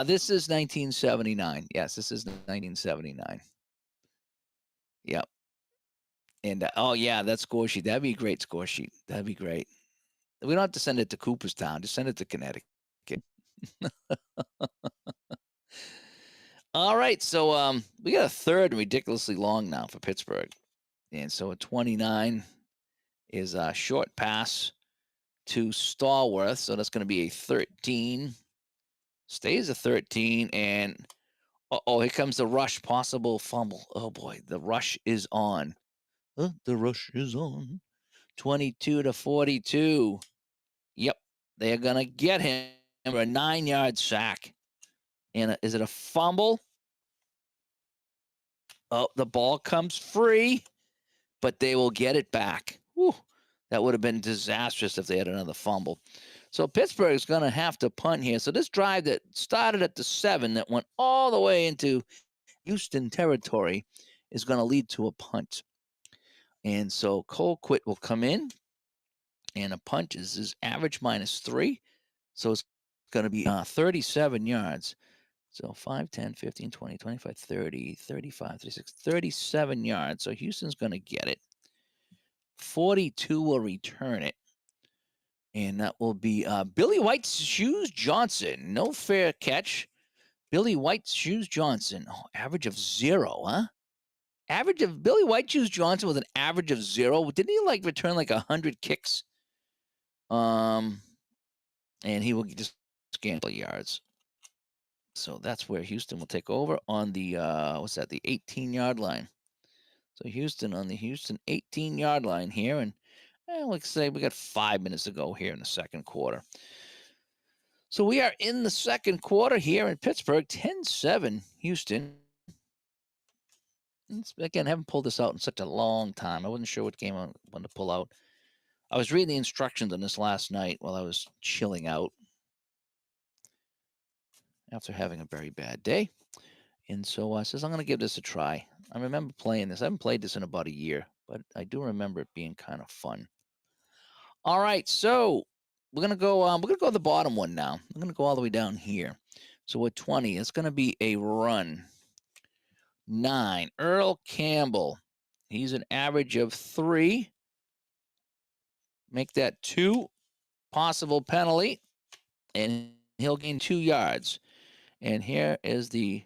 This is 1979. Yes, this is 1979. Yep. And that score sheet. That'd be a great score sheet. That'd be great. We don't have to send it to Cooperstown. Just send it to Connecticut. All right. So we got a 3rd and ridiculously long now for Pittsburgh. And so a 29 is a short pass to Stallworth. So that's going to be a 13. Stays a 13. And here comes the rush. Possible fumble. Oh, boy. The rush is on. The rush is on. 22 to 42. Yep. They are going to get him for a 9-yard sack. And is it a fumble? Oh, the ball comes free, but they will get it back. Whew, that would have been disastrous if they had another fumble. So Pittsburgh is going to have to punt here. So this drive that started at the 7 that went all the way into Houston territory is going to lead to a punt. And so Colquitt will come in, and a punt is his average -3. So it's going to be 37 yards. So 5, 10, 15, 20, 25, 30, 35, 36, 37 yards. So Houston's going to get it. 42 will return it. And that will be Billy White's Shoes Johnson. No fair catch. Billy White's Shoes Johnson. Oh, average of 0, huh? Average of Billy White Shoes Johnson with an average of 0. Didn't he return 100 kicks? And he will just scandal yards. So that's where Houston will take over on the the 18-yard line. So Houston on the Houston 18-yard line here, and let's say we got 5 minutes to go here in the second quarter. So we are in the second quarter here in Pittsburgh, 10-7 Houston. Again, I haven't pulled this out in such a long time. I wasn't sure what game I wanted to pull out. I was reading the instructions on this last night while I was chilling out after having a very bad day. And so I says, I'm going to give this a try. I remember playing this. I haven't played this in about a year, but I do remember it being kind of fun. All right, so we're going to go the bottom one now. I'm going to go all the way down here. So at 20, it's going to be a run. 9, Earl Campbell. He's an average of 3. Make that 2. Possible penalty, and he'll gain 2 yards. And here is the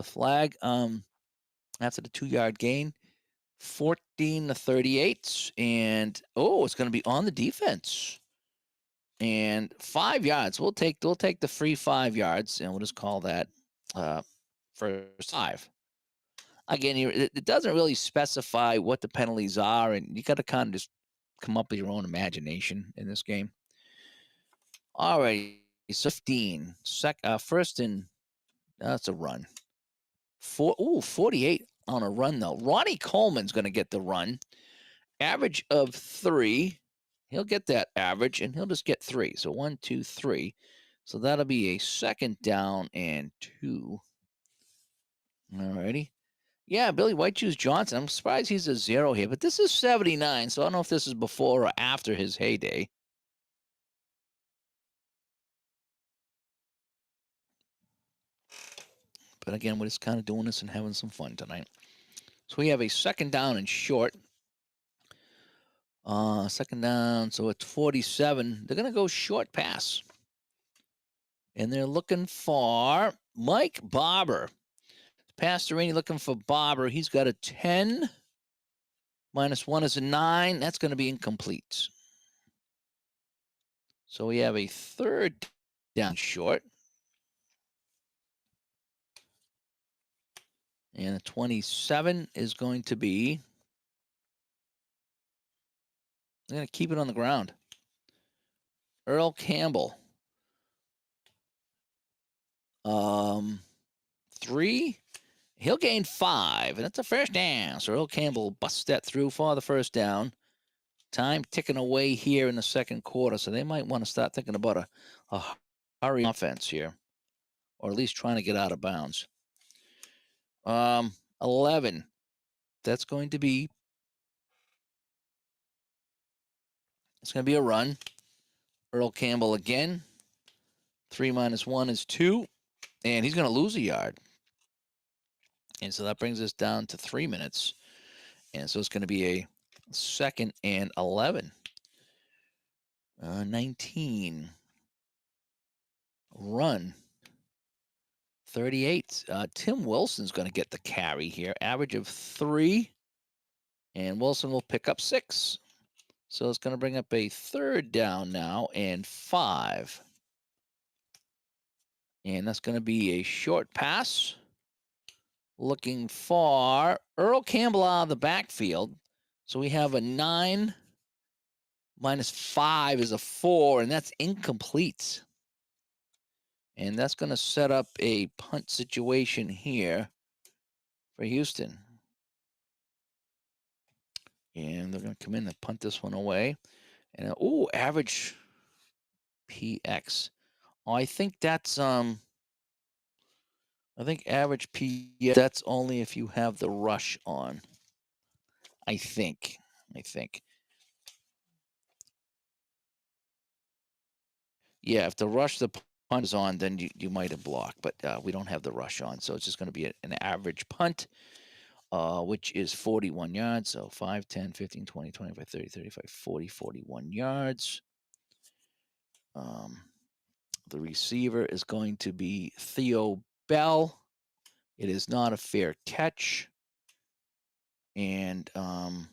flag after the 2-yard gain. 14-38, and it's going to be on the defense. And 5 yards. We'll take the free 5 yards, and we'll just call that first 5. Again, it doesn't really specify what the penalties are, and you got to kind of just come up with your own imagination in this game. All right, 15. First and that's a run. 48 on a run, though. Ronnie Coleman's going to get the run. Average of 3. He'll get that average, and he'll just get 3. So 1, 2, 3. So that'll be a second down and 2. All righty. Yeah, Billy White Shoes Johnson. I'm surprised he's a 0 here, but this is 79, so I don't know if this is before or after his heyday. But again, we're just kind of doing this and having some fun tonight. So we have a second down and short. Second down, so it's 47. They're going to go short pass. And they're looking for Mike Barber. Pastorini looking for Barber. He's got a 10. -1 is a 9. That's going to be incomplete. So we have a third down short. And a 27 is going to be. They're going to keep it on the ground. Earl Campbell. 3. He'll gain 5, and that's a first down. So Earl Campbell busts that through for the first down. Time ticking away here in the second quarter, so they might want to start thinking about a hurry offense here, or at least trying to get out of bounds. 11. That's going to be. It's going to be a run. Earl Campbell again. 3 - 1 is 2, and he's going to lose a yard. And so that brings us down to 3 minutes. And so it's going to be a second and 11. 19. Run. 38. Tim Wilson's going to get the carry here. Average of 3. And Wilson will pick up 6. So it's going to bring up a third down now and 5. And that's going to be a short pass. Looking for Earl Campbell out of the backfield. So we have a 9 -5 is a 4, and that's incomplete. And that's going to set up a punt situation here for Houston. And they're going to come in and punt this one away. And oh, average PX. Oh, I think that's I think average PX, that's only if you have the rush on. I think. Yeah, if the rush the punt is on, then you might have blocked, but we don't have the rush on, so it's just going to be an average punt, which is 41 yards. So 5, 10, 15, 20, 25, 30, 35, 40, 41 yards. The receiver is going to be Theo Bell. It is not a fair catch. And oh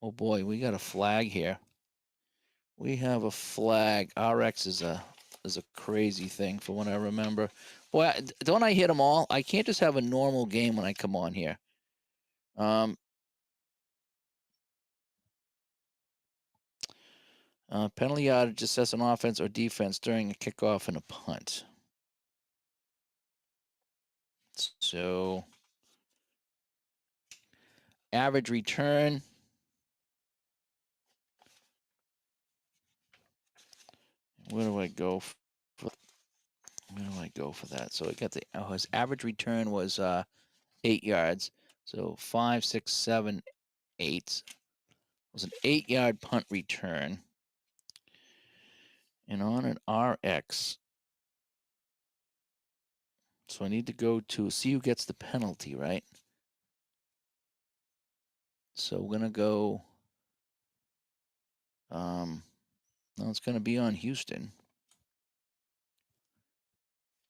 boy, we got a flag here. We have a flag. RX is a crazy thing for what I remember. Boy, don't I hit them all? I can't just have a normal game when I come on here. Penalty yardage assess an offense or defense during a kickoff and a punt. So average return. Where do I go for? Where do I go for that? So I got the his average return was 8 yards. So 5, 6, 7, 8 it was an 8-yard punt return. And on an RX, so I need to go to see who gets the penalty, right? So we're gonna go. No, it's gonna be on Houston.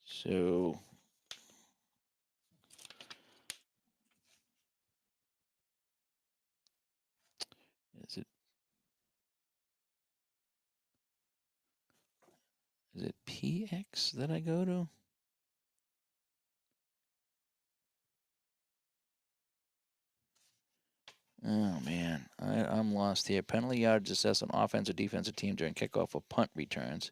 So is it PX that I go to? Oh man, I'm lost here. Penalty yards assess on offense or defensive team during kickoff or punt returns.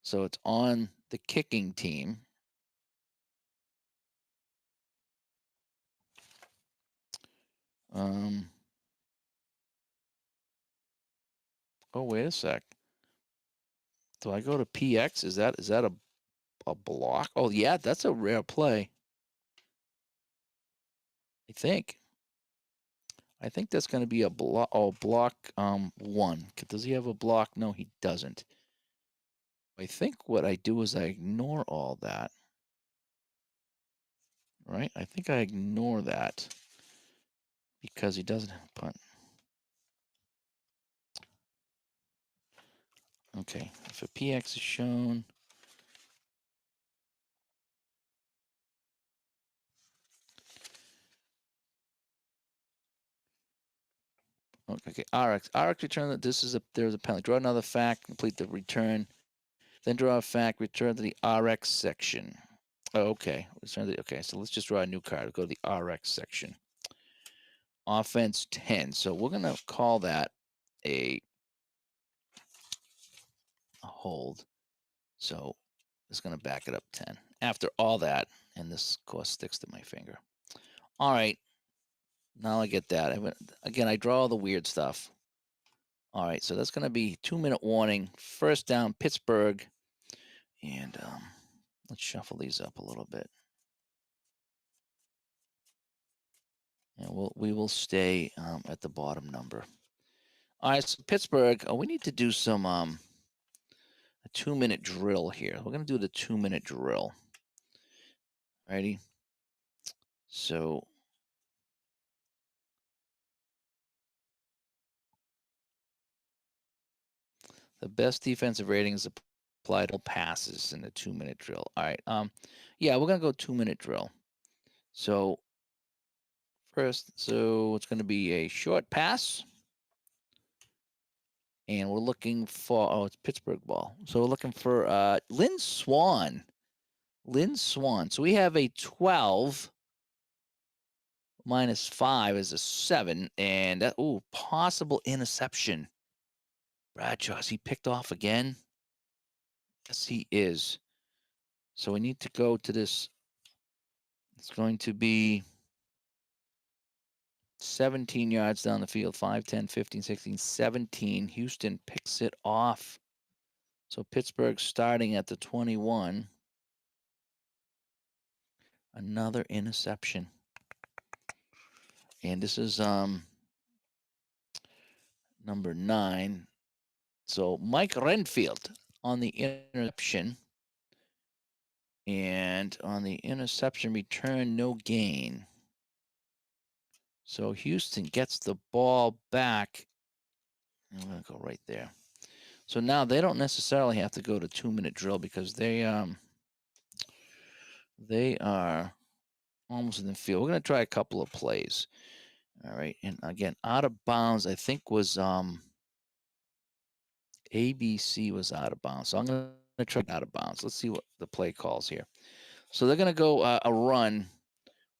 So it's on the kicking team. Oh wait a sec. Do I go to PX? Is that a block? Oh yeah, that's a rare play. I think that's going to be a block. Oh, block 1. Does he have a block? No, he doesn't. I think what I do is I ignore all that. Right? I think I ignore that because he doesn't have a punt. Okay, if a PX is shown. Okay, RX return that there's a penalty. Draw another fact, complete the return, then draw a fact, return to the RX section. Oh, okay, okay. So let's just draw a new card. Go to the RX section. Offense 10. So we're gonna call that a hold. So it's gonna back it up 10. After all that, and this of course sticks to my finger. All right, now I get that. Again, I draw all the weird stuff. All right, so that's going to be 2-minute warning. First down, Pittsburgh. And let's shuffle these up a little bit. And we will stay at the bottom number. All right, so Pittsburgh, we need to do some a 2-minute drill here. We're going to do the 2-minute drill. Ready? So the best defensive rating is applied to all passes in the 2-minute drill. All right. Yeah, we're gonna go 2-minute drill. So first, so it's gonna be a short pass. And we're looking for it's Pittsburgh ball. So we're looking for Lynn Swan. So we have a 12. -5 is a 7. And that, ooh, possible interception. Bradshaw, is he picked off again? Yes, he is. So we need to go to this. It's going to be 17 yards down the field, 5, 10, 15, 16, 17. Houston picks it off. So Pittsburgh starting at the 21. Another interception. And this is number 9. So Mike Renfield on the interception. And on the interception return, no gain. So Houston gets the ball back. I'm going to go right there. So now they don't necessarily have to go to 2-minute drill because they are almost in the field. We're going to try a couple of plays. All right. And again, out of bounds, I think was ABC was out of bounds. So I'm going to try out of bounds. Let's see what the play calls here. So they're going to go a run.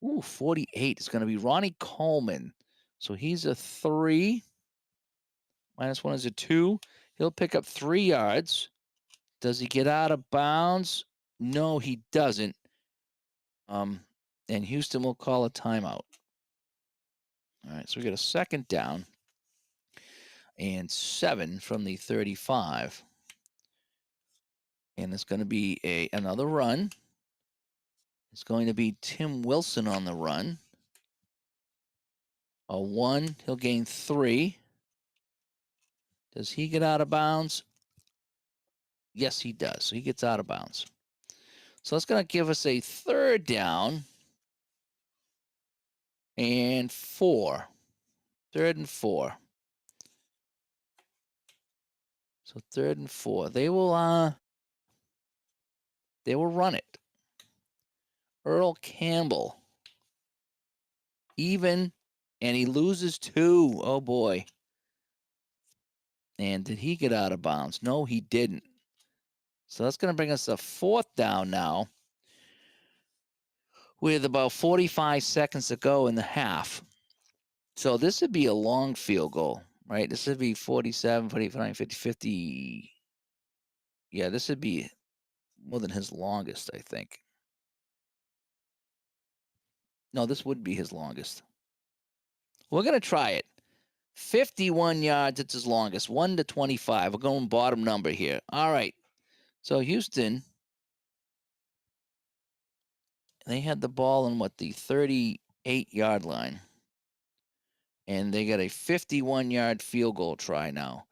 Ooh, 48 is going to be Ronnie Coleman. So he's a 3. -1 is a 2. He'll pick up 3 yards. Does he get out of bounds? No, he doesn't. And Houston will call a timeout. All right, so we got a second down and 7 from the 35. And it's going to be another run. It's going to be Tim Wilson on the run. A 1, he'll gain 3. Does he get out of bounds? Yes, he does. So he gets out of bounds. So that's going to give us a third down and 4. Third and 4. So 3rd and 4. They will run it. Earl Campbell. Even, and he loses 2. Oh boy. And did he get out of bounds? No, he didn't. So that's going to bring us a 4th down now with about 45 seconds to go in the half. So this would be a long field goal, right? This would be 47, 49, 50, 50. Yeah, this would be more than his longest, I think. No, this would be his longest. We're going to try it. 51 yards, it's his longest. 1 to 25. We're going bottom number here. All right. So Houston, they had the ball on the 38-yard line. And they got a 51-yard field goal try now.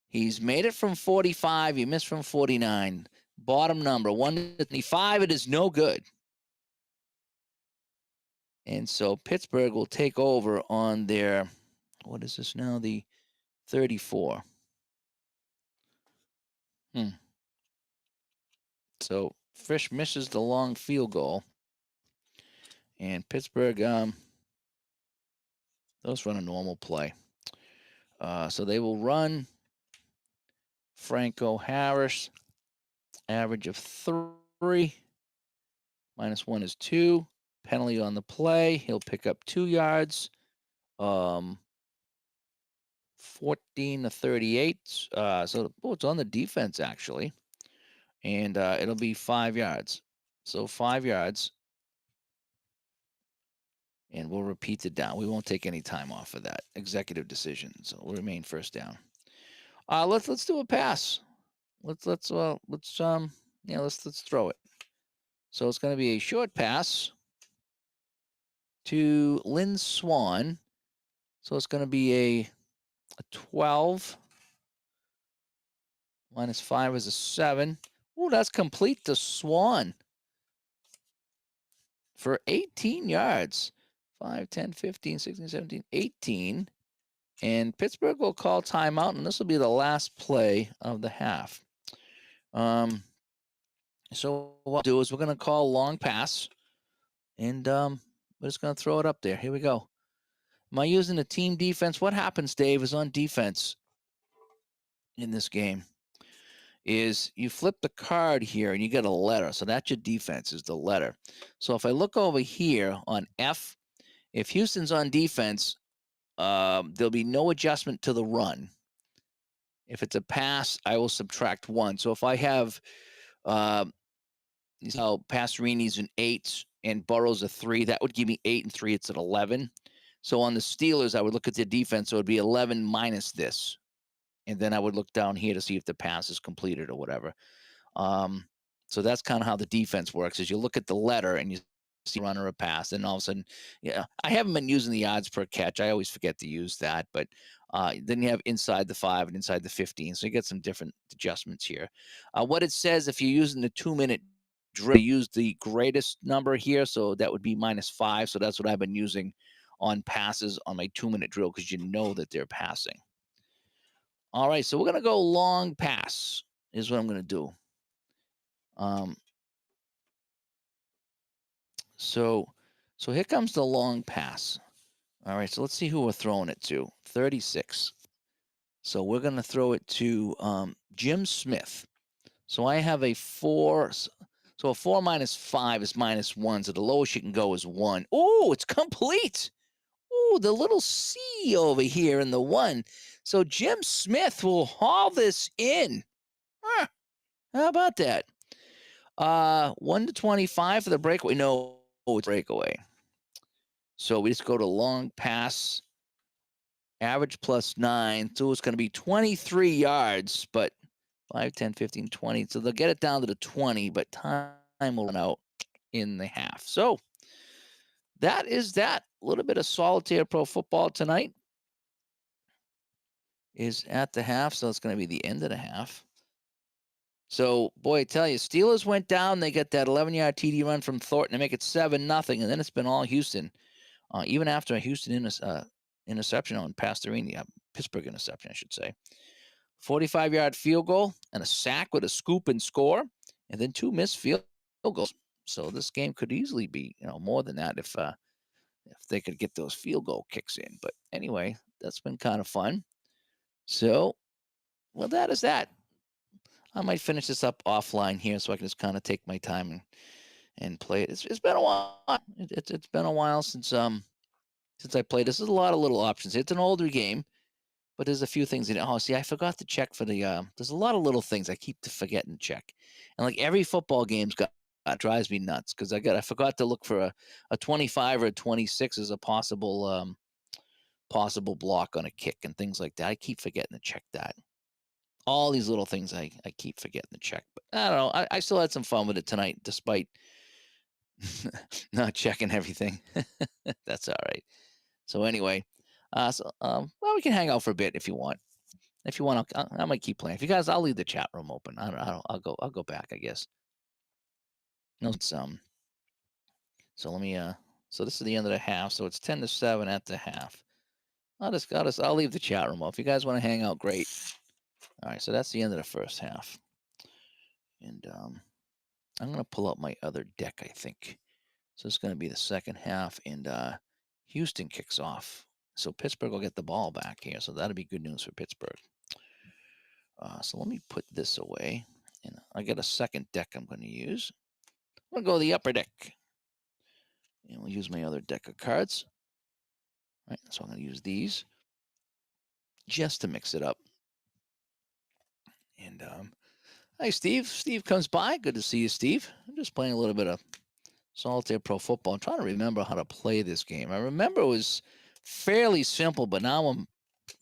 He's made it from 45. He missed from 49. Bottom number, 1 to 25. It is no good. And so Pittsburgh will take over on their, what is this now? The 34. So Fish misses the long field goal. And Pittsburgh, those run a normal play. So they will run Franco Harris, average of 3. -1 is 2. Penalty on the play. He'll pick up 2 yards. 14 to 38. So it's on the defense, actually. And it'll be 5 yards. So 5 yards. And we'll repeat it down. We won't take any time off of that. Executive decision. So we'll remain first down. Let's do a pass. Let's throw it. So it's going to be a short pass to Lynn Swan. So it's going to be a 12. -5 is a 7. Oh, that's complete to Swan for 18 yards. 5, 10, 15, 16, 17, 18. And Pittsburgh will call timeout, and this will be the last play of the half. So what we'll do is we're going to call long pass, and we're just going to throw it up there. Here we go. Am I using the team defense? What happens, Dave, is on defense in this game is you flip the card here, and you get a letter. So that's your defense is the letter. So if I look over here on F, If Houston's on defense, there'll be no adjustment to the run. If it's a pass, I will subtract 1. So if I have, how Passerini's an 8 and Burrow's a 3, that would give me 8 and 3. It's at 11. So on the Steelers, I would look at the defense. So it would be 11 minus this. And then I would look down here to see if the pass is completed or whatever. Um, so that's kind of how the defense works, is you look at the letter and you see run or a pass, and all of a sudden, yeah, I haven't been using the odds per catch. I always forget to use that, but then you have inside the 5 and inside the 15. So you get some different adjustments here. What it says, if you're using the 2-minute drill, use the greatest number here. So that would be -5. So that's what I've been using on passes on my 2-minute drill, because you know that they're passing. All right, so we're gonna go long pass. Is what I'm gonna do. Um, so so here comes the long pass. All right, so let's see who we're throwing it to. 36. So we're gonna throw it to Jim Smith. So I have a 4. So a 4 minus 5 is -1. So the lowest you can go is 1. Oh, it's complete. Oh, the little C over here in the 1. So Jim Smith will haul this in. Huh, how about that? 1 to 25 for the breakaway. No, it's breakaway. So we just go to long pass, average +9. So it's going to be 23 yards, but 5, 10, 15, 20. So they'll get it down to the 20, but time will run out in the half. So that is that. A little bit of Solitaire Pro Football tonight is at the half. So it's going to be the end of the half. So, boy, I tell you, Steelers went down. They get that 11-yard TD run from Thornton to make it 7-0, and then it's been all Houston. Even after a Houston interception on Pastorini, Pittsburgh interception, I should say. 45-yard field goal and a sack with a scoop and score, and then 2 missed field goals. So this game could easily be, more than that if they could get those field goal kicks in. But anyway, that's been kind of fun. So, well, that is that. I might finish this up offline here so I can just kind of take my time and play it. It's been a while. It's been a while since I played. This is a lot of little options. It's an older game, but there's a few things in it. Oh, see, I forgot to check for the. There's a lot of little things I keep forgetting to check, and like every football game's got drives me nuts because I forgot to look for a 25 or a 26 as a possible block on a kick and things like that. I keep forgetting to check that. All these little things I keep forgetting to check, but I don't know. I still had some fun with it tonight, despite not checking everything. That's all right. So anyway, well, we can hang out for a bit if you want. If you want, I might keep playing. If you guys, I'll leave the chat room open. I don't. I'll go back, I guess. No, it's So let me. So this is the end of the half. So it's 10-7 at the half. I'll leave the chat room open. If you guys want to hang out, great. All right. So that's the end of the first half. And I'm gonna pull out my other deck, I think. So it's gonna be the second half, and Houston kicks off. So Pittsburgh will get the ball back here. So that'll be good news for Pittsburgh. So let me put this away. And I got a second deck I'm going to use. I'm going to go to the upper deck. And we'll use my other deck of cards. All right, so I'm going to use these just to mix it up. And hi, Steve. Steve comes by. Good to see you, Steve. I'm just playing a little bit of Solitaire Pro Football. I'm trying to remember how to play this game. I remember it was fairly simple, but now I'm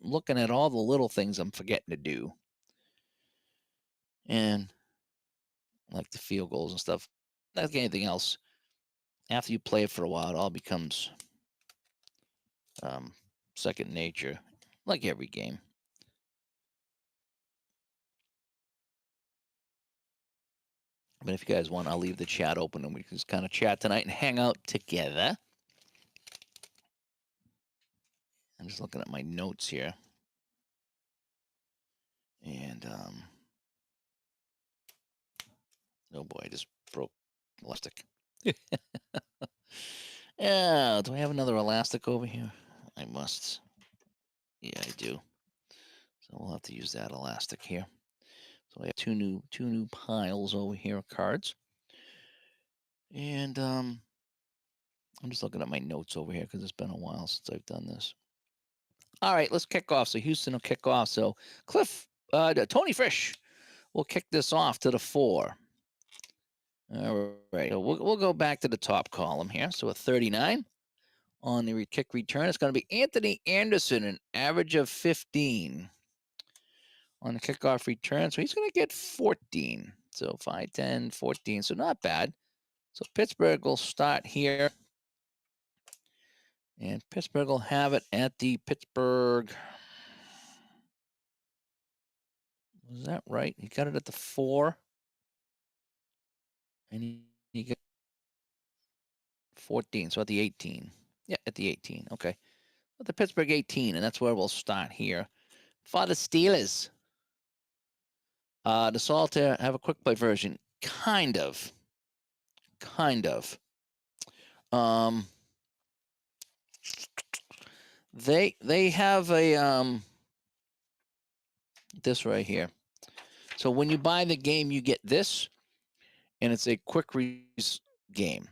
looking at all the little things I'm forgetting to do. And like the field goals and stuff. Not like anything else. After you play it for a while, it all becomes second nature, like every game. But if you guys want, I'll leave the chat open and we can just kind of chat tonight and hang out together. I'm just looking at my notes here. And, oh boy, I just broke elastic. Yeah, do I have another elastic over here? I must. Yeah, I do. So we'll have to use that elastic here. So I have two new piles over here of cards. And I'm just looking at my notes over here because it's been a while since I've done this. All right, let's kick off. So Houston will kick off. So Tony Fish will kick this off to the 4. All right, so we'll go back to the top column here. So a 39 on the kick return. It's going to be Anthony Anderson, an average of 15 on the kickoff return. So he's going to get 14. So 5, 10, 14. So not bad. So Pittsburgh will start here. And Pittsburgh will have it at the Pittsburgh. Was that right? He got it at the 4. And he got 14. So at the 18. Yeah, at the 18. Okay. At the Pittsburgh 18. And that's where we'll start here. For the Steelers. The Solitaire have a quick play version. Kind of. They have a this right here. So when you buy the game, you get this, and it's a quick game,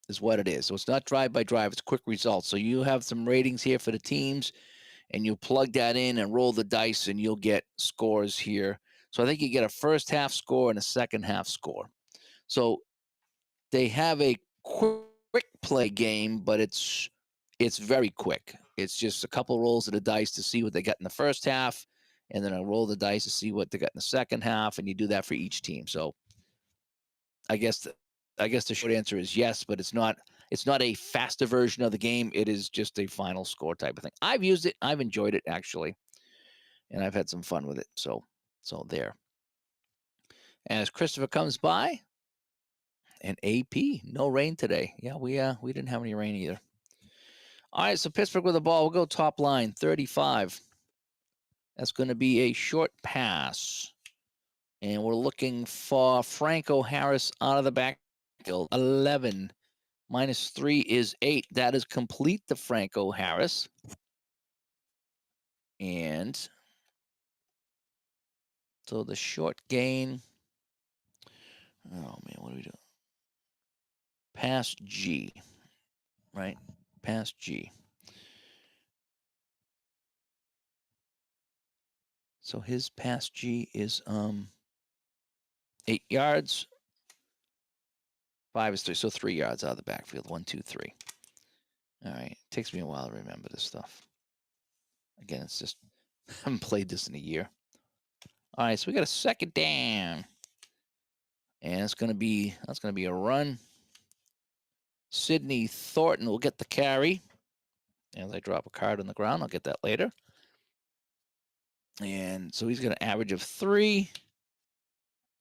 is what it is. So it's not drive by drive; it's quick results. So you have some ratings here for the teams, and you plug that in and roll the dice, and you'll get scores here. So I think you get a first half score and a second half score. So they have a quick play game, but it's very quick. It's just a couple rolls of the dice to see what they got in the first half, and then I roll the dice to see what they got in the second half, and you do that for each team. So I guess the short answer is yes, but it's not a faster version of the game. It is just a final score type of thing. I've used it. I've enjoyed it actually, and I've had some fun with it. So there. As Christopher comes by, and AP, no rain today. Yeah, we didn't have any rain either. All right, so Pittsburgh with the ball. We'll go top line, 35. That's going to be a short pass. And we're looking for Franco Harris out of the backfield. 11 minus 3 is 8. That is complete to Franco Harris. And so the short gain. Oh, man, what do we do? Pass G, right? Pass G. So his pass G is 8 yards. 5 is 3, so 3 yards out of the backfield. 1, 2, 3. All right. It takes me a while to remember this stuff. Again, it's just I haven't played this in a year. All right, so we got a second down. And that's gonna be a run. Sidney Thornton will get the carry. As I drop a card on the ground, I'll get that later. And so he's got an average of 3.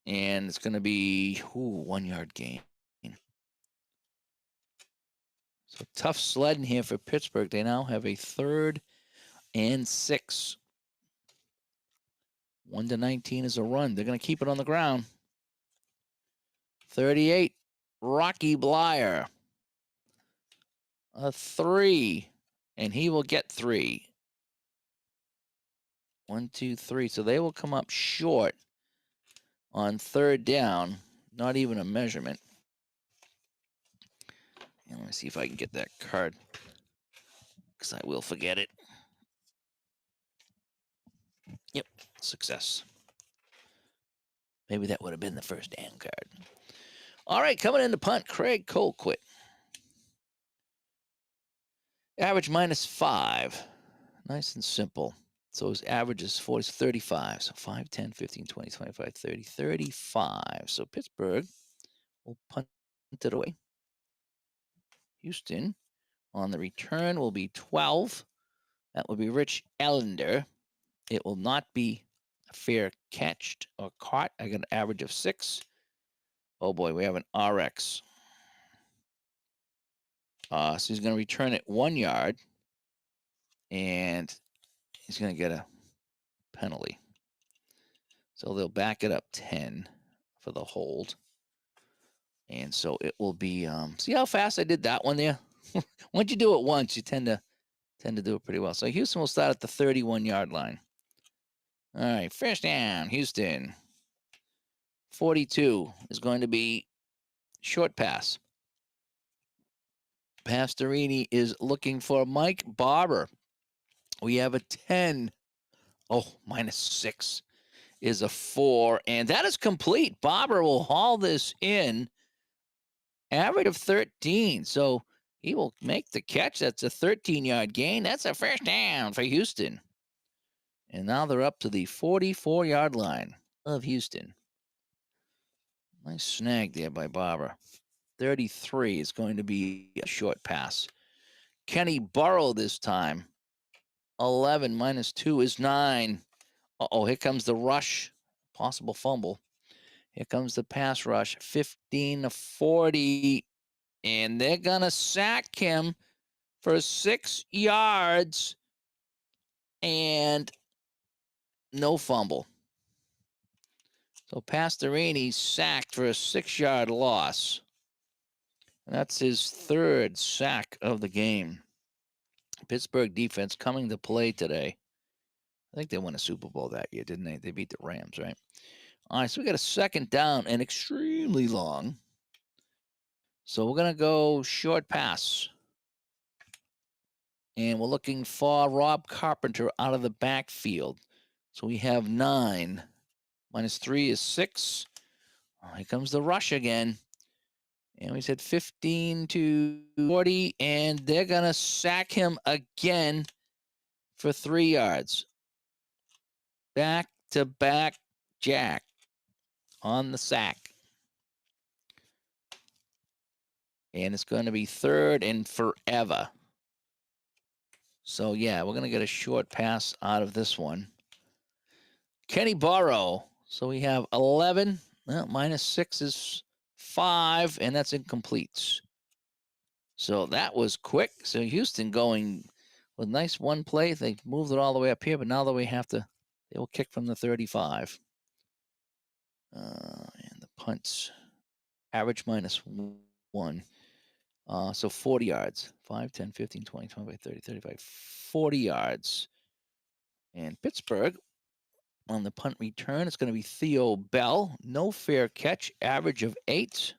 And it's gonna be 1 yard gain. So tough sledding here for Pittsburgh. They now have a 3rd and 6. 1 to 19 is a run. They're going to keep it on the ground. 38, Rocky Blyer. A 3, and he will get 3. 1, 2, 3. So they will come up short on 3rd down. Not even a measurement. And let me see if I can get that card, because I will forget it. Yep, success. Maybe that would have been the first down card. All right, coming in to punt, Craig Colquitt. Average minus 5. Nice and simple. So his average is 35. So 5, 10, 15, 20, 25, 30, 35. So Pittsburgh will punt it away. Houston on the return will be 12. That will be Rich Ellender. It will not be a fair catched or caught. I got an average of 6. Oh boy, we have an RX. So he's going to return it 1 yard. And he's going to get a penalty. So they'll back it up 10 for the hold. And so it will be, see how fast I did that one there? Once you do it once, you tend to do it pretty well. So Houston will start at the 31-yard line. All right, first down, Houston. 42 is going to be short pass. Pastorini is looking for Mike Barber. We have a 10. Oh, -6 is a 4, and that is complete. Barber will haul this in. Average of 13. So he will make the catch. That's a 13-yard gain. That's a first down for Houston. And now they're up to the 44-yard line of Houston. Nice snag there by Barber. 33 is going to be a short pass. Kenny Burrow this time. 11 -2 is 9. Uh-oh, here comes the rush. Possible fumble. Here comes the pass rush. 15-40. And they're going to sack him for 6 yards and no fumble. So Pastorini sacked for a 6-yard loss. And that's his 3rd sack of the game. Pittsburgh defense coming to play today. I think they won a Super Bowl that year, didn't they? They beat the Rams, right? All right, so we got a 2nd down and extremely long. So we're going to go short pass. And we're looking for Rob Carpenter out of the backfield. So we have 9. -3 is 6. Oh, here comes the rush again. And we said 15-40, and they're going to sack him again for 3 yards. Back-to-back jack on the sack. And it's going to be 3rd and forever. So, yeah, we're going to get a short pass out of this one. Kenny Burrow. So we have 11. Well, -6 is 5, and that's incomplete. So that was quick. So Houston going with nice one play. They moved it all the way up here, but now that they will kick from the 35. And the punts average -1. So 40 yards. 5, 10, 15, 20, 25, 30, 35, 40 yards. And Pittsburgh on the punt return, it's going to be Theo Bell. No fair catch, average of 8.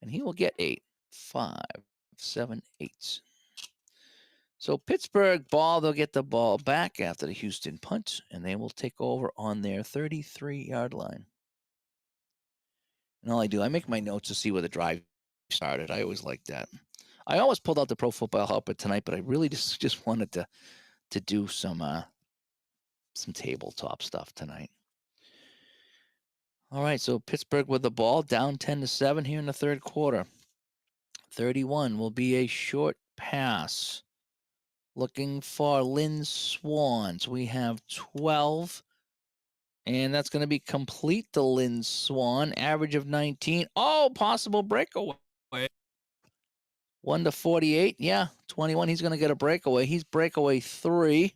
And he will get 8. 5, 7, 8. So Pittsburgh ball, they'll get the ball back after the Houston punt, and they will take over on their 33-yard line. And all I do, I make my notes to see where the drive started. I always like that. I always pulled out the Pro Football Helper tonight, but I really just wanted to do some tabletop stuff tonight. All right, so Pittsburgh with the ball, down 10-7 here in the 3rd quarter. 31 will be a short pass. Looking for Lynn Swan. So we have 12. And that's going to be complete to Lynn Swan. Average of 19. Oh, possible breakaway. 1-48. Yeah, 21. He's going to get a breakaway. He's breakaway 3.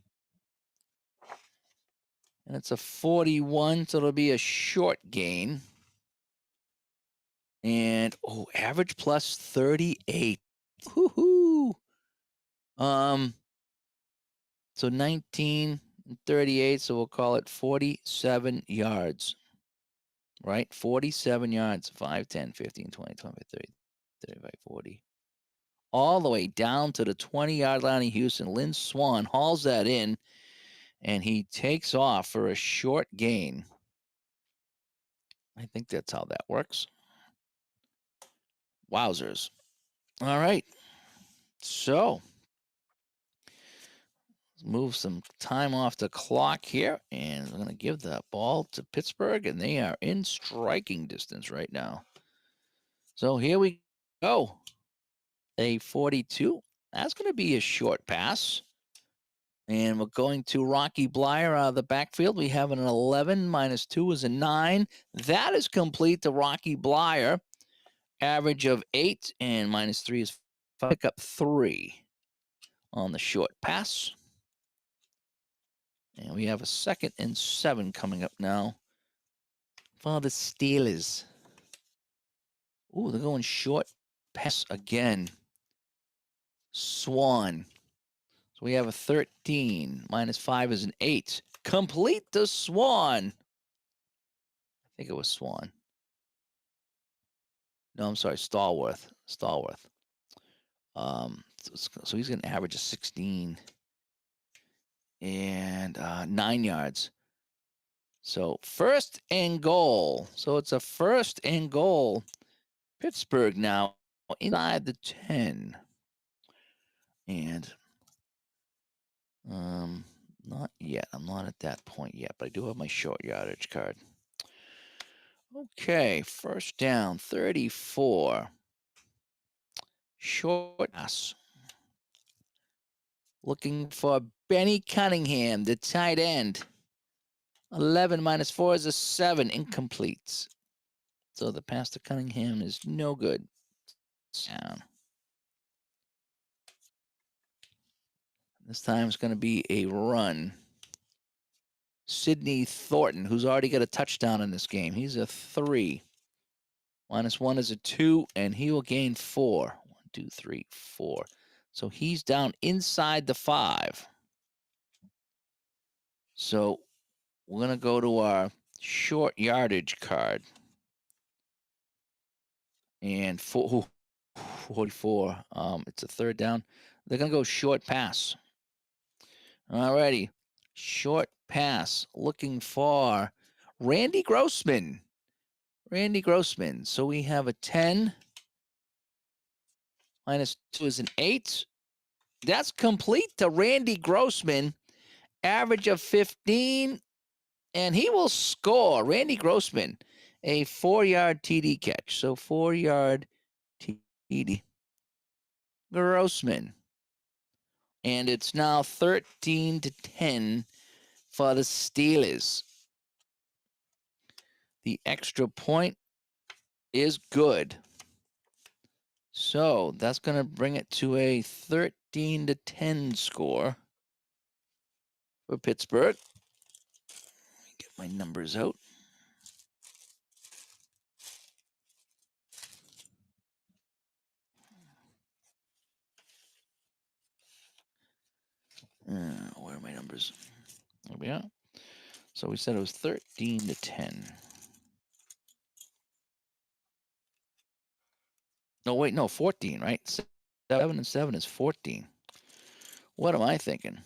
And it's a 41. So it'll be a short gain. And, average plus 38. Woohoo. So 19 and 38. So we'll call it 47 yards. Right? 47 yards. 5, 10, 15, 20, 25, 30, 35, 40. All the way down to the 20-yard line of Houston. Lynn Swan hauls that in, and he takes off for a short gain. I think that's how that works. Wowzers. All right. So, let's move some time off the clock here, and I'm going to give the ball to Pittsburgh, and they are in striking distance right now. So here we go. A 42. That's going to be a short pass. And we're going to Rocky Blyer out of the backfield. We have an 11. -2 is a 9. That is complete to Rocky Blyer. Average of 8. And -3 is 5. Pick up 3 on the short pass. And we have a 2nd and 7 coming up now for the Steelers. Ooh, they're going short pass again. Swan. So we have a 13. -5 is an 8. Complete to Swan. I think it was Swan. No, I'm sorry, Stallworth. So he's going to average a 16 and 9 yards. So first and goal. So it's a first and goal. Pittsburgh now inside the 10. And um, not yet. I'm not at that point yet, but I do have my short yardage card. Okay, first down, 34. Short pass. Looking for Benny Cunningham, the tight end. 11 minus 4 is a 7. Incomplete. So the pass to Cunningham is no good. Down. This time it's going to be a run. Sidney Thornton, who's already got a touchdown in this game. He's a 3. Minus 1 is a 2, and he will gain 4. 1, 2, 3, 4. So he's down inside the 5. So we're going to go to our short yardage card. And 44. It's a third down. They're going to go short pass. Alrighty. Short pass. Looking for Randy Grossman. Randy Grossman. So we have a 10. Minus 2 is an 8. That's complete to Randy Grossman. Average of 15. And he will score. Randy Grossman. A 4-yard TD catch. So 4-yard TD. Grossman. And it's now 13-10 for the Steelers. The extra point is good. So that's going to bring it to a 13-10 score for Pittsburgh. Let me get my numbers out. Where are my numbers? There we are. So we said it was 13-10. No, wait, no, 14, right? 7 and 7 is 14. What am I thinking?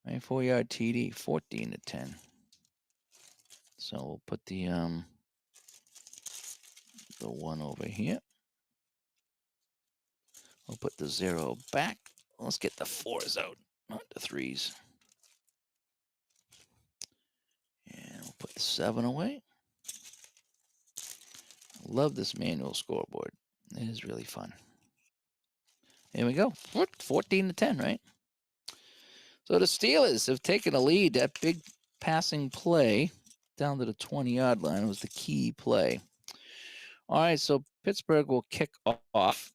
Right, 4-yard TD, 14-10. So we'll put the 1 over here. We'll put the 0 back. Let's get the 4s out, not the 3s. And we'll put the 7 away. Love this manual scoreboard. It is really fun. Here we go. 14-10, right? So the Steelers have taken a lead. That big passing play down to the 20-yard line was the key play. All right, so Pittsburgh will kick off.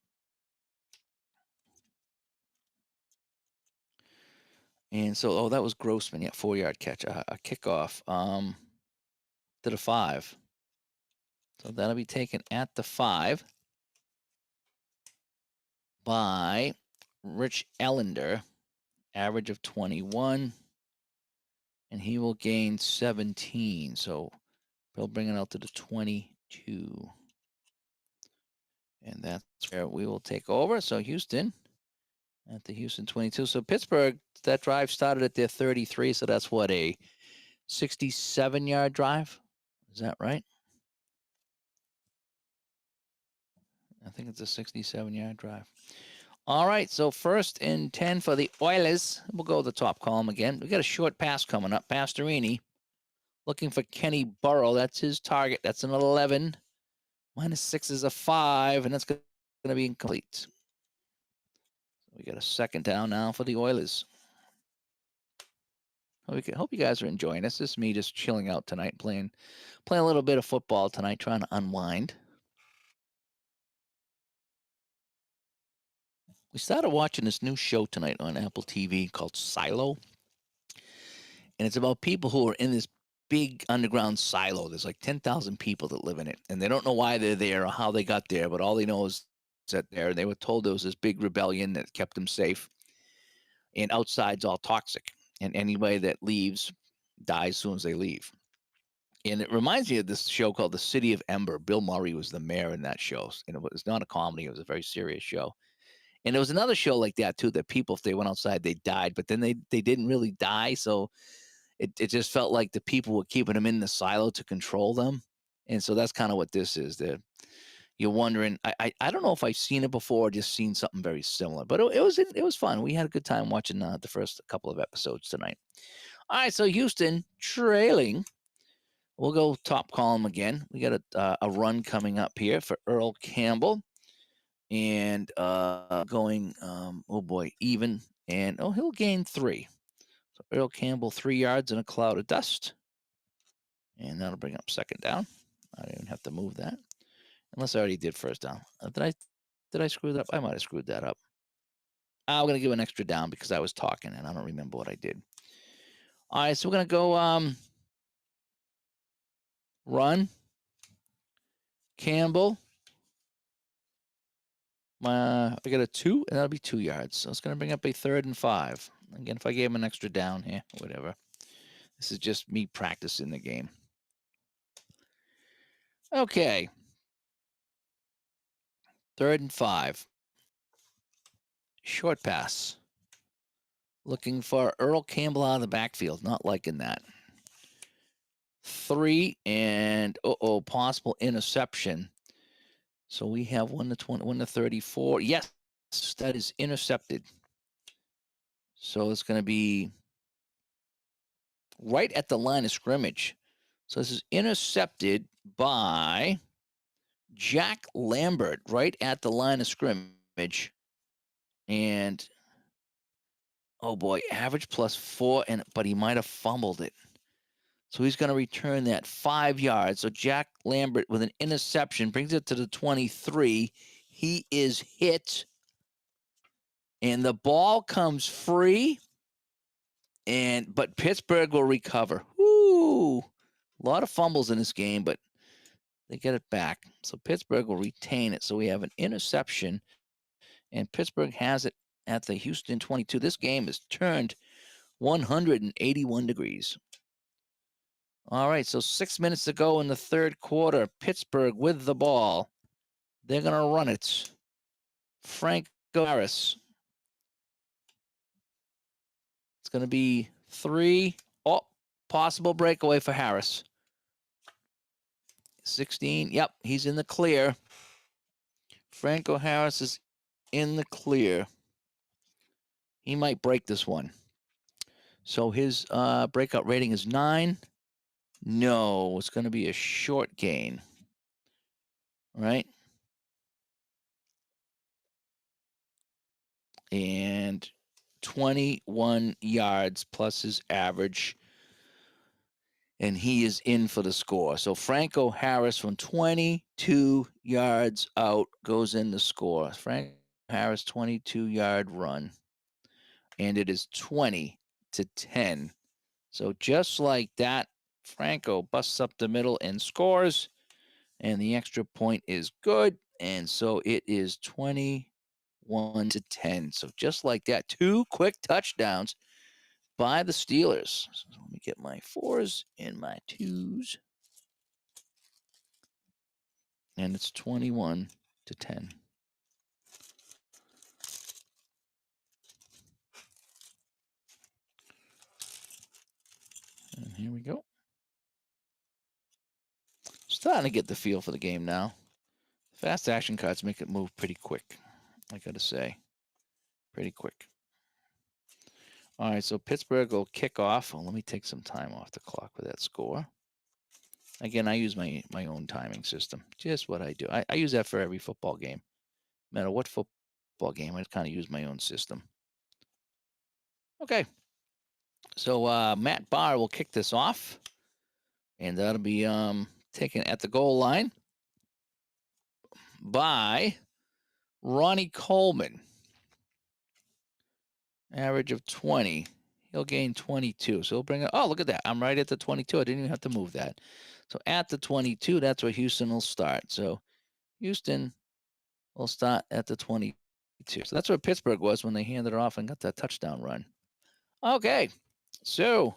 And so, that was Grossman. Yeah, 4-yard catch. A kickoff to the 5. So that'll be taken at the 5 by Rich Ellender. Average of 21. And he will gain 17. So he'll bring it out to the 22. And that's where we will take over. So Houston at the Houston 22. So Pittsburgh, that drive started at their 33. So that's what, a 67-yard drive? Is that right? I think it's a 67-yard drive. All right, so 1st and 10 for the Oilers. We'll go to the top column again. We got a short pass coming up. Pastorini looking for Kenny Burrow. That's his target. That's an 11. Minus 6 is a 5, and that's going to be incomplete. We got a 2nd down now for the Oilers. Hope you guys are enjoying this. This is me just chilling out tonight, playing a little bit of football tonight, trying to unwind. We started watching this new show tonight on Apple TV called Silo. And it's about people who are in this big underground silo. There's like 10,000 people that live in it. And they don't know why they're there or how they got there, but all they know is that they were told there was this big rebellion that kept them safe. And outside's all toxic. And anybody that leaves dies as soon as they leave. And it reminds me of this show called The City of Ember. Bill Murray was the mayor in that show. And it was not a comedy. It was a very serious show. And there was another show like that too, that people, if they went outside, they died, but then they didn't really die. So it just felt like the people were keeping them in the silo to control them. And so that's kind of what this is. You're wondering. I don't know if I've seen it before or just seen something very similar, but it was fun. We had a good time watching the first couple of episodes tonight. All right, so Houston trailing. We'll go top column again. We got a run coming up here for Earl Campbell, and going oh boy, even, and he'll gain 3. So Earl Campbell 3 yards in a cloud of dust, and that'll bring up second down. I don't even have to move that unless I already did first down. Did I screw that up? I might have screwed that up. I'm gonna give an extra down because I was talking and I don't remember what I did. All right, so we're gonna go run Campbell. I got a 2, and that'll be 2 yards. So it's going to bring up a 3rd and 5. Again, if I gave him an extra down here, whatever. This is just me practicing the game. Okay. 3rd and 5. Short pass. Looking for Earl Campbell out of the backfield. Not liking that. 3, and possible interception. So we have 1 to 20, 1 to 34. Yes, that is intercepted. So it's going to be right at the line of scrimmage. So this is intercepted by Jack Lambert right at the line of scrimmage. And oh boy, average +4, but he might have fumbled it. So he's going to return that 5 yards. So Jack Lambert with an interception brings it to the 23. He is hit, and the ball comes free. But Pittsburgh will recover. Woo! A lot of fumbles in this game, but they get it back. So Pittsburgh will retain it. So we have an interception, and Pittsburgh has it at the Houston 22. This game is turned 181 degrees. All right, so 6 minutes to go in the third quarter. Pittsburgh with the ball. They're going to run it. Franco Harris. It's going to be 3. Oh, possible breakaway for Harris. 16. Yep, he's in the clear. Franco Harris is in the clear. He might break this one. So his breakout rating is 9. No, it's going to be a short gain. Right? And 21 yards plus his average. And he is in for the score. So Franco Harris from 22 yards out goes in the score. Franco Harris, 22-yard run. And it is 20-10. So just like that, Franco busts up the middle and scores. And the extra point is good. And so it is 21-10. So just like that, 2 quick touchdowns by the Steelers. So let me get my 4s and my 2s. And it's 21-10. And here we go. Starting to get the feel for the game now. Fast action cards make it move pretty quick, I gotta say. Pretty quick. All right, so Pittsburgh will kick off. Well, let me take some time off the clock with that score. Again, I use my own timing system. Just what I do. I use that for every football game. No matter what football game, I kind of use my own system. Okay. So Matt Barr will kick this off. And that'll be taken at the goal line by Ronnie Coleman. Average of 20. He'll gain 22. So he'll bring it. Oh, look at that. I'm right at the 22. I didn't even have to move that. So at the 22, that's where Houston will start. So Houston will start at the 22. So that's where Pittsburgh was when they handed it off and got that touchdown run. Okay. So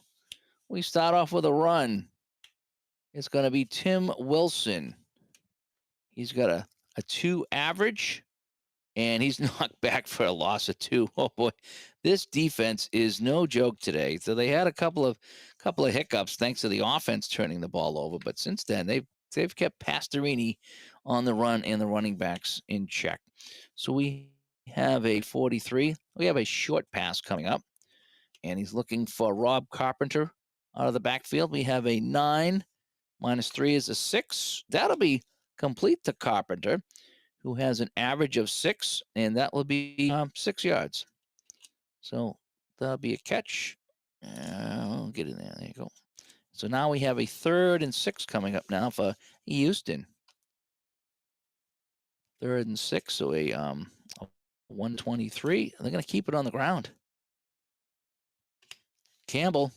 we start off with a run. It's going to be Tim Wilson. He's got a 2 average and he's knocked back for a loss of 2. Oh boy, this defense is no joke today. So they had a couple of hiccups thanks to the offense turning the ball over, but since then they've kept Pastorini on the run and the running backs in check. So we have a 43. We have a short pass coming up, and he's looking for Rob Carpenter out of the backfield. We have a 9 minus 3 is a 6. That'll be complete to Carpenter, who has an average of 6, and that will be 6 yards. So that'll be a catch. I'll get in there. There you go. So now we have a 3rd and 6 coming up now for Houston. 3rd and 6, so a 123. They're going to keep it on the ground. Campbell.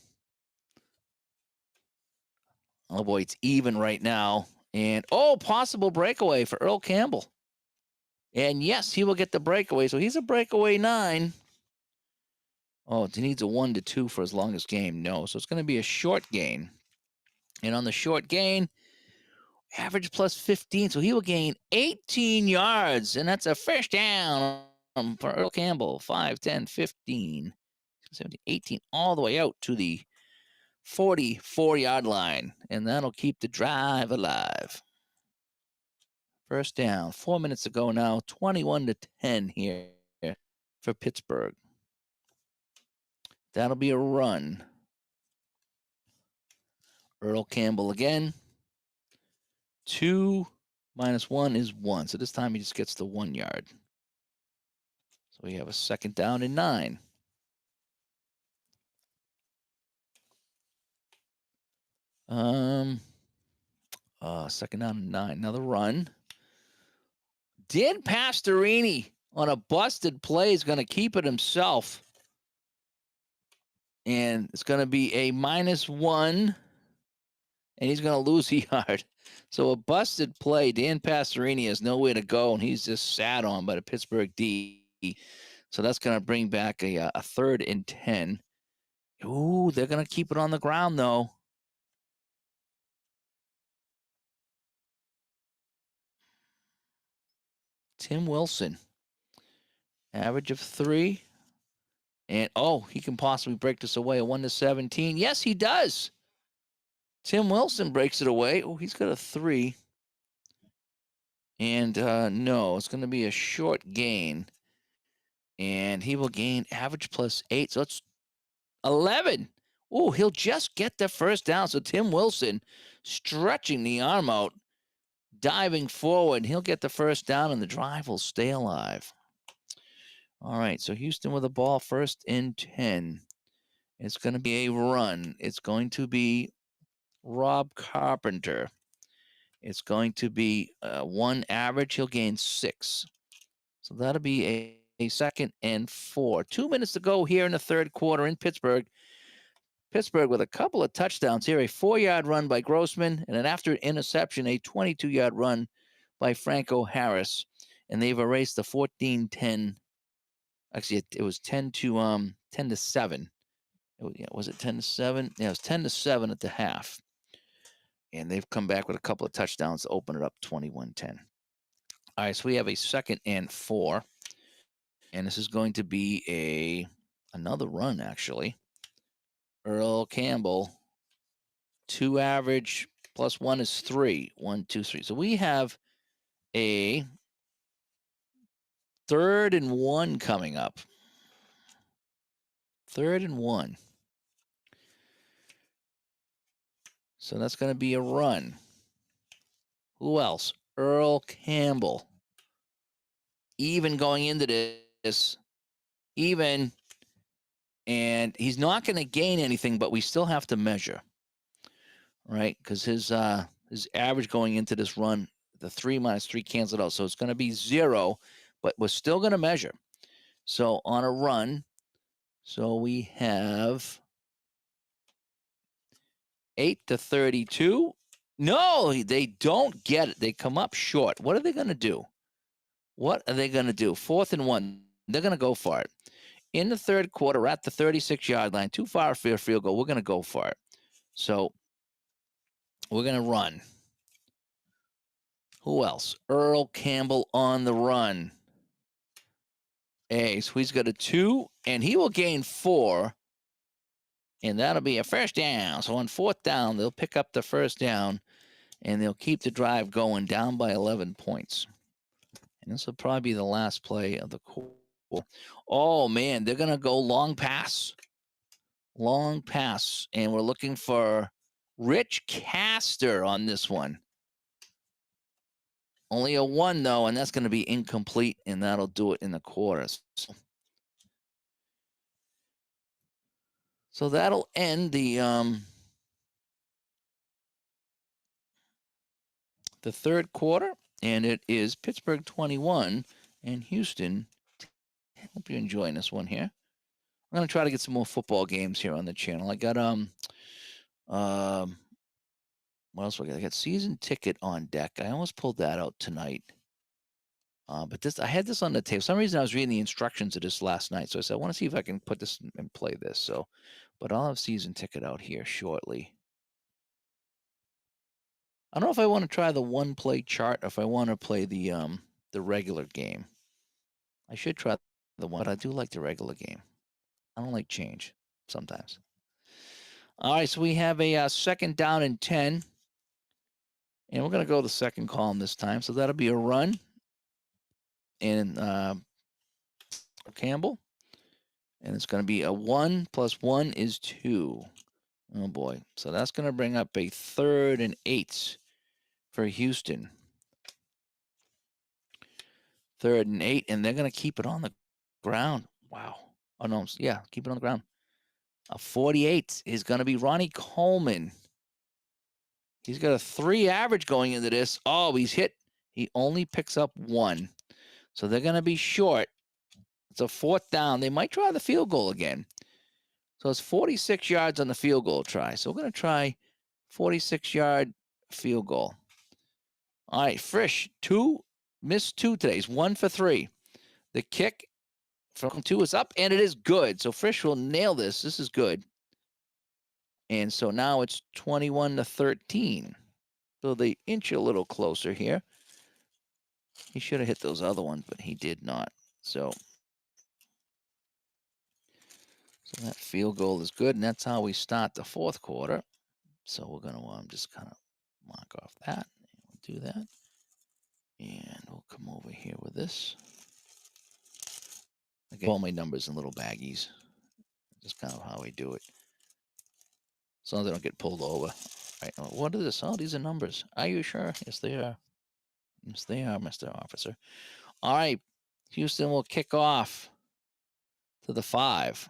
Oh boy, it's even right now. And possible breakaway for Earl Campbell. And yes, he will get the breakaway. So he's a breakaway 9. Oh, he needs a 1 to 2 for his longest game. No. So it's going to be a short gain. And on the short gain, average plus 15. So he will gain 18 yards. And that's a first down for Earl Campbell. 5, 10, 15, 17, 18, all the way out to the 44-yard line. And that'll keep the drive alive. First down. 4 minutes ago now. 21 to 10 here for Pittsburgh. That'll be a run. Earl Campbell again. 2 minus 1 is 1. So this time he just gets the 1 yard. So we have a second down and 9. Second down and 9. Another run. Dan Pastorini on a busted play is going to keep it himself. And it's going to be a -1. And he's going to lose a yard. So a busted play. Dan Pastorini has nowhere to go, and he's just sat on by the Pittsburgh D. So that's going to bring back a 3rd and 10. Ooh, they're going to keep it on the ground, though. Tim Wilson. Average of 3. And, he can possibly break this away. A 1 to 17. Yes, he does. Tim Wilson breaks it away. Oh, he's got a 3. And, no, it's going to be a short gain. And he will gain average plus 8. So it's 11. Oh, he'll just get the first down. So Tim Wilson stretching the arm out, diving forward. He'll get the first down, and the drive will stay alive. All right, so Houston with the ball, 1st and 10. It's going to be a run. It's going to be Rob Carpenter. It's going to be 1 average. He'll gain 6. So that'll be a 2nd and 4. 2 minutes to go here in the 3rd quarter in Pittsburgh. Pittsburgh with a couple of touchdowns here, a 4-yard run by Grossman, and then after interception, a 22-yard run by Franco Harris. And they've erased the 14-10. Actually, it was 10 to 7. Was it 10 to 7? Yeah, it was 10 to 7 at the half. And they've come back with a couple of touchdowns to open it up 21-10. All right, so we have a 2nd and 4. And this is going to be another run, actually. Earl Campbell, 2 average plus 1 is 3. 1, 2, 3. So we have a 3rd and 1 coming up. 3rd and 1. So that's going to be a run. Who else? Earl Campbell. Even going into this. Even. And he's not going to gain anything, but we still have to measure. Right? Because his average going into this run, the 3 minus 3 canceled out. So it's going to be 0, but we're still going to measure. So on a run, so we have 8 to 32. No, they don't get it. They come up short. What are they going to do? 4th and 1. They're going to go for it. In the 3rd quarter, at the 36-yard line, too far for a field goal. We're going to go for it. So we're going to run. Who else? Earl Campbell on the run. So he's got a 2, and he will gain 4, and that'll be a first down. So on 4th down, they'll pick up the first down, and they'll keep the drive going down by 11 points. And this will probably be the last play of the quarter. Oh, man, they're going to go long pass. Long pass, and we're looking for Rich Caster on this one. Only a 1, though, and that's going to be incomplete, and that'll do it in the quarter. So that'll end the third quarter, and it is Pittsburgh 21 and Houston. Hope you're enjoying this one here. I'm going to try to get some more football games here on the channel. I got what else? I got season ticket on deck. I almost pulled that out tonight. But I had this on the tape. For some reason I was reading the instructions of this last night. So I said, I want to see if I can put this and play this. So, but I'll have season ticket out here shortly. I don't know if I want to try the one play chart or if I want to play the regular game. I should try the one, but I do like the regular game. I don't like change sometimes. All right, so we have a second down and 10. And we're going to go the second column this time. So that'll be a run. And Campbell. And it's going to be a 1 plus 1 is 2. Oh, boy. So that's going to bring up a 3rd and 8 for Houston. 3rd and 8, and they're going to keep it on the ground. Wow. Oh, no. Yeah, keep it on the ground. A 48 is going to be Ronnie Coleman. He's got a 3 average going into this. Oh, he's hit. He only picks up 1. So they're going to be short. It's a 4th down. They might try the field goal again. So it's 46 yards on the field goal try. So we're going to try 46-yard field goal. All right, Frisch, 2, missed 2 today. He's 1 for 3. The kick from 2 is up, and it is good. So Frisch will nail this. This is good. And so now it's 21-13. So they inch a little closer here. He should have hit those other ones, but he did not. So that field goal is good, and that's how we start the 4th quarter. So we're going to just kind of mark off that. We'll do that. And we'll come over here with this. I get all my numbers in little baggies. Just kind of how we do it. As long as they don't get pulled over. All right, what is this? Oh, these are numbers. Are you sure? Yes, they are. Yes, they are, Mr. Officer. All right, Houston will kick off to the 5.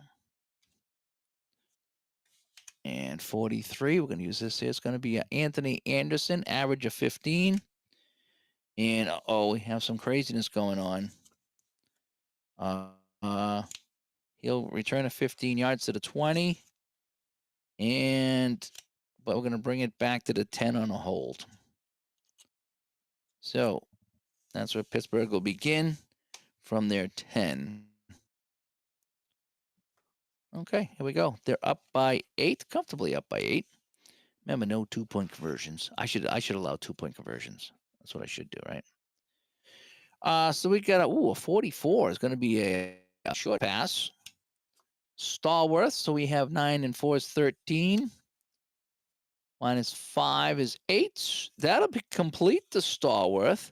And 43, we're going to use this here. It's going to be Anthony Anderson, average of 15. And, we have some craziness going on. He'll return a 15 yards to the 20. But we're going to bring it back to the 10 on a hold. So that's where Pittsburgh will begin from their 10. Okay, here we go. They're up by 8, comfortably up by 8. Remember, no 2-point conversions. I should allow 2-point conversions. That's what I should do, right? So we got a 44 is going to be a short pass. Stallworth. So we have 9 and 4 is 13. Minus 5 is 8. That'll be complete to Stallworth,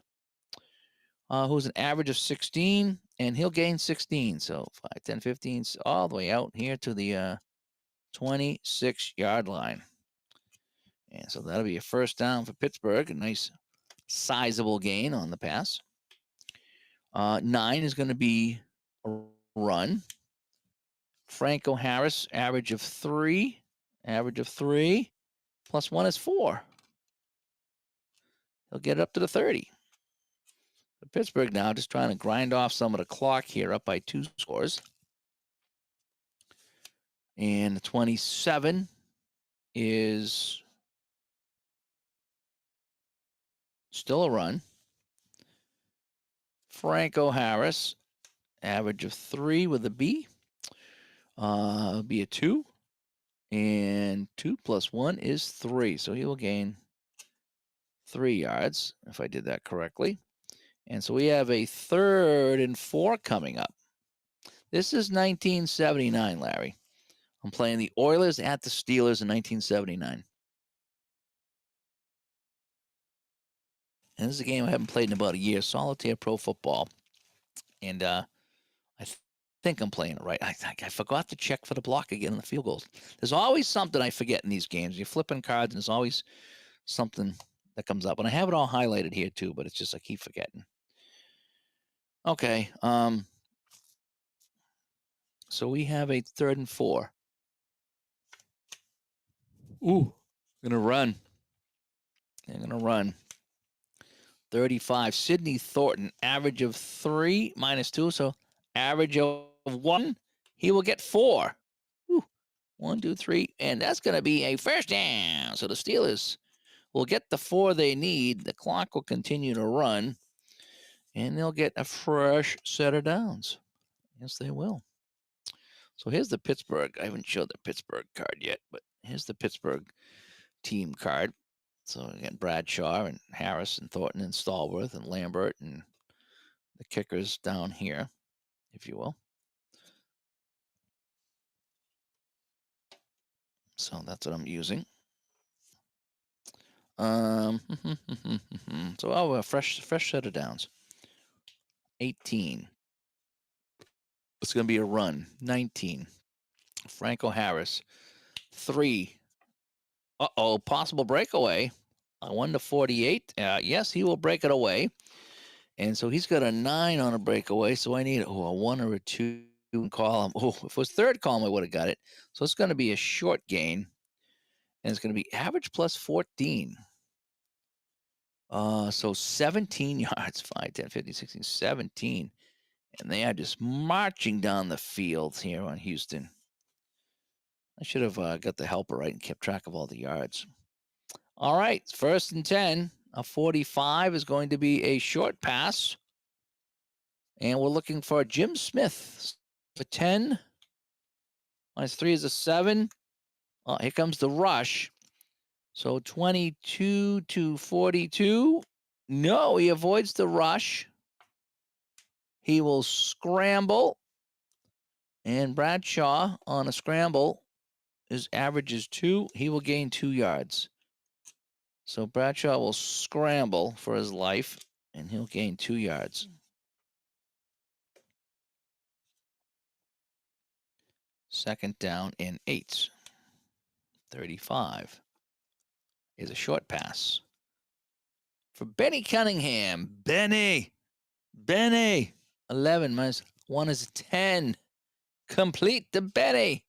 who's an average of 16, and he'll gain 16. So 5, 10, 15, all the way out here to the 26-yard line. And so that'll be a first down for Pittsburgh. A nice sizable gain on the pass. 9 is going to be a run. Franco Harris, average of 3. Average of 3. Plus 1 is 4. He'll get it up to the 30. But Pittsburgh now just trying to grind off some of the clock here, up by 2 scores. And the 27 is still a run. Franco Harris, average of 3 with a B. Be a 2. And 2 plus 1 is 3. So he will gain 3 yards, if I did that correctly. And so we have a 3rd and 4 coming up. This is 1979, Larry. I'm playing the Oilers at the Steelers in 1979. And this is a game I haven't played in about a year. Solitaire Pro Football. And I think I'm playing it right. I forgot to check for the block again in the field goals. There's always something I forget in these games. You're flipping cards, and there's always something that comes up. And I have it all highlighted here too, but it's just I keep forgetting. Okay. So we have a 3rd and 4. Ooh. Gonna run. I'm gonna run. 35. Sidney Thornton, average of 3 minus 2, so average of 1. He will get 4. Whew. 1, 2, 3, and that's going to be a first down. So the Steelers will get the 4 they need. The clock will continue to run, and they'll get a fresh set of downs. Yes, they will. So here's the Pittsburgh. I haven't showed the Pittsburgh card yet, but here's the Pittsburgh team card. So again, Bradshaw and Harris and Thornton and Stallworth and Lambert and the kickers down here, if you will. So that's what I'm using. So a fresh set of downs. 18. It's going to be a run. 19. Franco Harris. 3. Uh-oh, possible breakaway. 1 to 48. Yes, he will break it away. And so he's got a 9 on a breakaway. So I need a 1 or a 2 column. Oh, if it was third column, I would have got it. So it's going to be a short gain. And it's going to be average plus 14. So 17 yards, 5, 10, 15, 16, 17. And they are just marching down the field here on Houston. I should have got the helper right and kept track of all the yards. All right, 1st and 10. A 45 is going to be a short pass. And we're looking for Jim Smith for 10. Minus 3 is a 7. Here comes the rush. So 22 to 42. No, he avoids the rush. He will scramble. And Bradshaw on a scramble, his average is 2. He will gain 2 yards. So Bradshaw will scramble for his life, and he'll gain 2 yards. Second down and 8. 35 is a short pass for Benny Cunningham. Benny. 11 minus 1 is 10. Complete to Benny.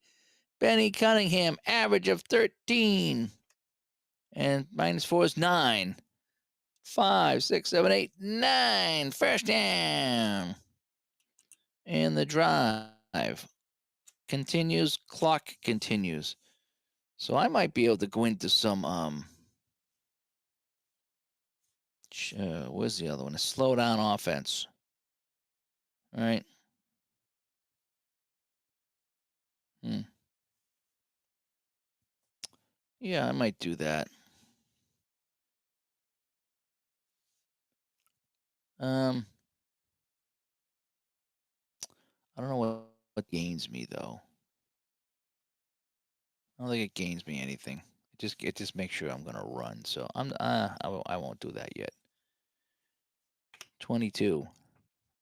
Benny Cunningham, average of 13. And minus 4 is 9. 5, 6, 7, 8, 9. First down. And the drive continues. Clock continues. So I might be able to go into some where's the other one? A slow down offense. All right. Yeah, I might do that. I don't know what gains me though. I don't think it gains me anything. It just makes sure I'm gonna run. So I won't do that yet. 22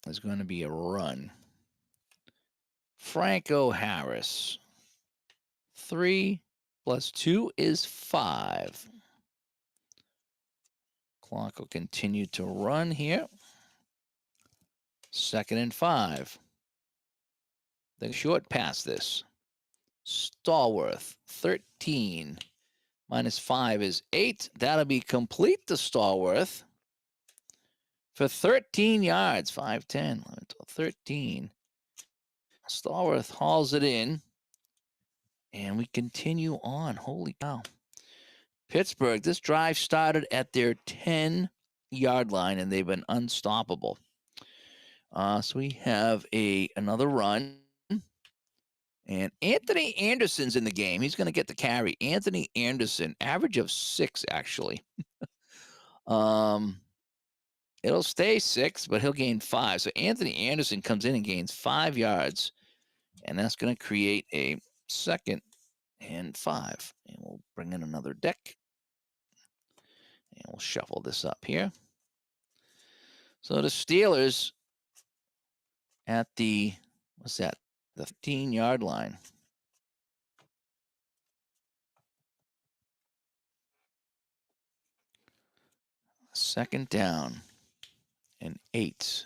is going to be a run. Franco Harris. 3 plus 2 is 5. Clock will continue to run here. 2nd and 5. The short pass this. Stallworth, 13. Minus 5 is 8. That'll be complete to Stallworth for 13 yards. 5, 10, 11, 12, 13. Stallworth hauls it in. And we continue on. Holy cow. Pittsburgh, this drive started at their 10-yard line, and they've been unstoppable. So we have another run. And Anthony Anderson's in the game. He's going to get the carry. Anthony Anderson, average of 6, actually. It'll stay 6, but he'll gain 5. So Anthony Anderson comes in and gains 5 yards. And that's going to create a 2nd and 5. And we'll bring in another deck. And we'll shuffle this up here. So the Steelers at the, what's that? The 15-yard line. Second down and 8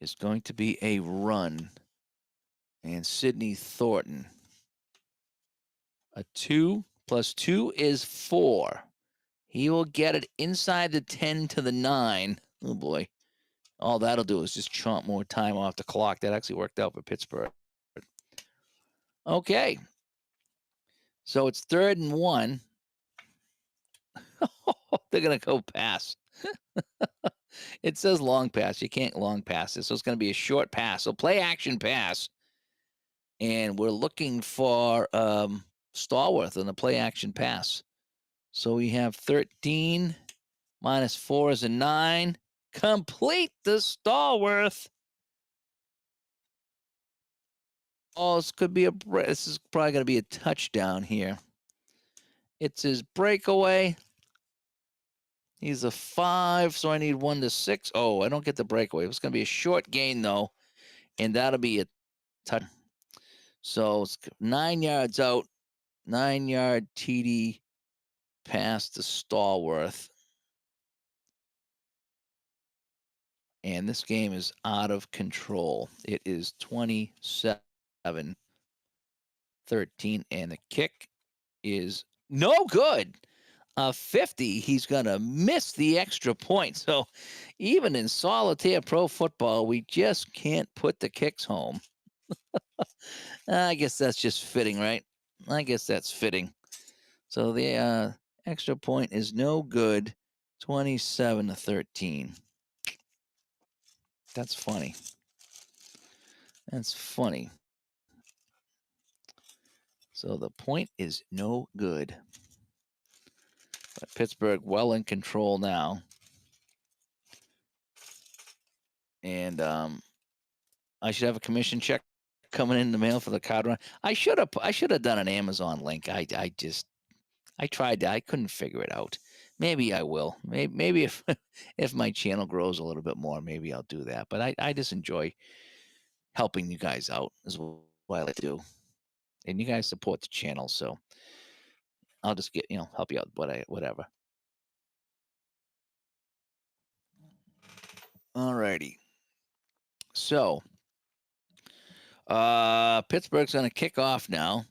is going to be a run. And Sidney Thornton. A 2 plus 2 is 4. He will get it inside the 10 to the 9. Oh, boy. All that'll do is just chomp more time off the clock. That actually worked out for Pittsburgh. Okay. So it's 3rd and 1. They're going to go pass. It says long pass. You can't long pass this. So it's going to be a short pass. So play action pass. And we're looking for Stallworth on the play action pass. So we have 13 minus 4 is a 9. Complete the Stallworth. Oh, this could be this is probably going to be a touchdown here. It's his breakaway. He's a 5, so I need 1 to 6. Oh, I don't get the breakaway. It's going to be a short gain, though, and that'll be a touch. So it's 9 yards out, 9-yard TD pass to Stallworth. And this game is out of control. It is 27-13, and the kick is no good. 50, he's going to miss the extra point. So even in Solitaire Pro Football, we just can't put the kicks home. I guess that's just fitting, right? I guess that's fitting. So the extra point is no good, 27-13. That's funny. That's funny. So the point is no good. But Pittsburgh well in control now. And I should have a commission check coming in the mail for the card run. I should have done an Amazon link. I tried that. I couldn't figure it out. Maybe I will. Maybe if if my channel grows a little bit more, maybe I'll do that. But I just enjoy helping you guys out is what I like to do. And you guys support the channel, so I'll just get, help you out whatever. All righty. So Pittsburgh's going to kick off now.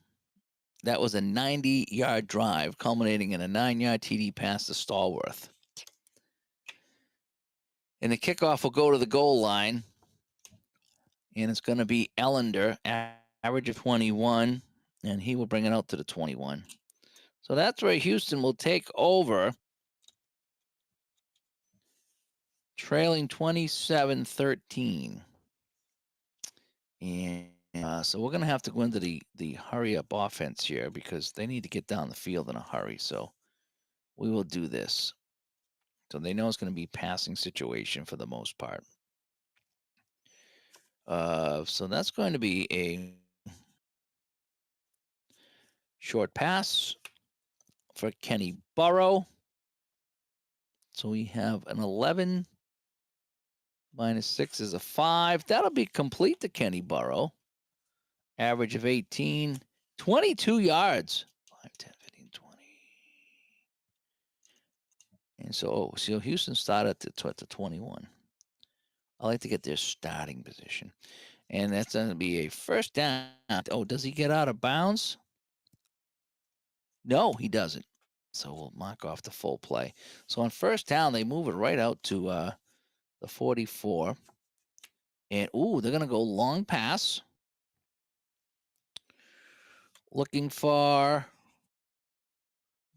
That was a 90-yard drive, culminating in a 9-yard TD pass to Stallworth. And the kickoff will go to the goal line. And it's going to be Ellender, average of 21. And he will bring it out to the 21. So that's where Houston will take over, trailing 27-13. And so we're going to have to go into the hurry-up offense here because they need to get down the field in a hurry. So we will do this. So they know it's going to be passing situation for the most part. So that's going to be a short pass for Kenny Burrow. So we have an 11 minus 6 is a 5. That'll be complete to Kenny Burrow. Average of 18, 22 yards. 5, 10, 15, 20. And so Houston started at the 21. I like to get their starting position. And that's going to be a first down. Oh, does he get out of bounds? No, he doesn't. So we'll mark off the full play. So on first down, they move it right out to the 44. And, they're going to go long pass. Looking for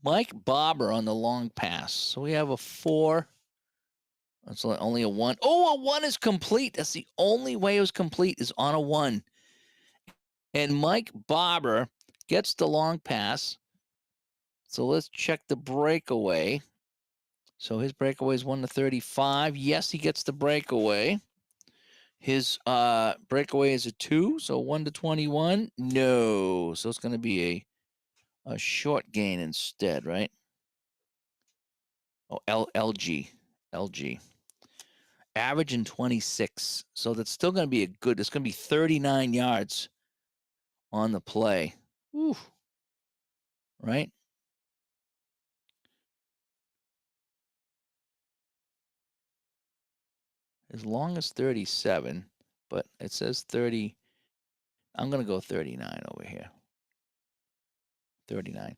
Mike Barber on the long pass. So we have a 4. That's only a 1. Oh, a 1 is complete. That's the only way it was complete is on a 1. And Mike Barber gets the long pass. So let's check the breakaway. So his breakaway is 1 to 35. Yes, he gets the breakaway. His breakaway is a 2, so 1 to 21. No. So it's going to be a short gain instead, right? Oh, LG. LG. Average in 26. So that's still going to be it's going to be 39 yards on the play. Whew. Right? As long as 37, but it says 30. I'm going to go 39 over here. 39.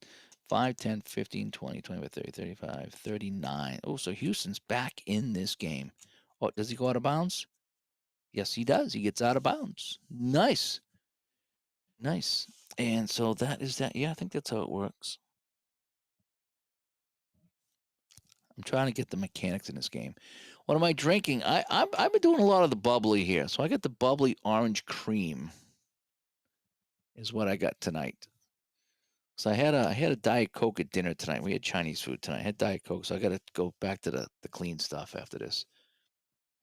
5, 10, 15, 20, 25, 30, 35, 39. Oh, so Houston's back in this game. Oh, does he go out of bounds? Yes, he does. He gets out of bounds. Nice. Nice. And so that is that. Yeah, I think that's how it works. I'm trying to get the mechanics in this game. What am I drinking? I've been doing a lot of the bubbly here. So I got the bubbly orange cream is what I got tonight. So I had a Diet Coke at dinner tonight. We had Chinese food tonight. I had Diet Coke, so I got to go back to the clean stuff after this.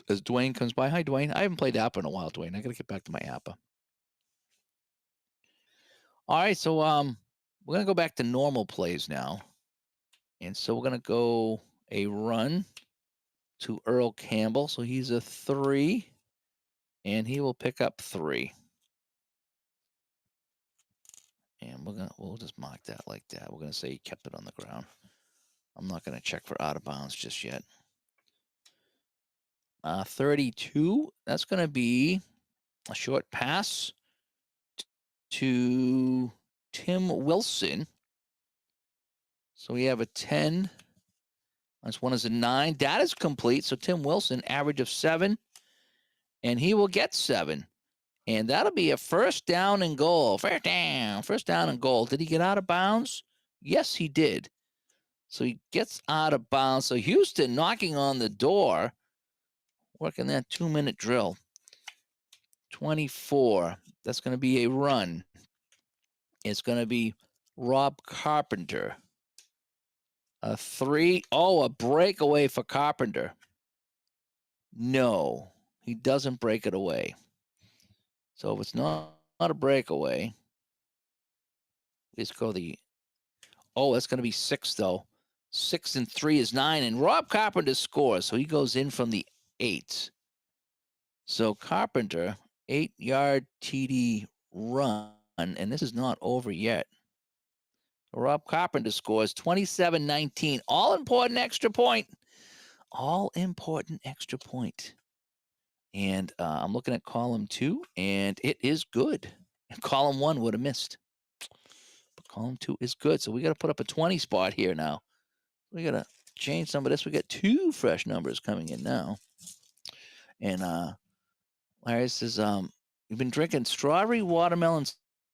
As Dwayne comes by, hi Dwayne. I haven't played Appa in a while, Dwayne. I got to get back to my Appa. All right, so we're gonna go back to normal plays now, and so we're gonna go a run to Earl Campbell. So he's a 3, and he will pick up 3. And we'll just mark that like that. We're gonna say he kept it on the ground. I'm not gonna check for out of bounds just yet. 32. That's gonna be a short pass to Tim Wilson. So we have a 10. This one is a 9. That is complete. So Tim Wilson, average of 7, and he will get 7. And that'll be a first down and goal. First down and goal. Did he get out of bounds? Yes, he did. So he gets out of bounds. So Houston knocking on the door, working that 2-minute drill. 24. That's going to be a run. It's going to be Rob Carpenter. A 3. Oh, a breakaway for Carpenter. No, he doesn't break it away. So if it's not a breakaway, let's go that's going to be 6, though. 6 and 3 is 9, and Rob Carpenter scores, so he goes in from the 8. So Carpenter, 8-yard TD run, and this is not over yet. Rob Carpenter scores 27-19. All-important extra point. All-important extra point. And I'm looking at column 2, and it is good. And column 1 would have missed. But column 2 is good. So we got to put up a 20 spot here now. We got to change some of this. We got 2 fresh numbers coming in now. And Larry says, you've been drinking strawberry watermelon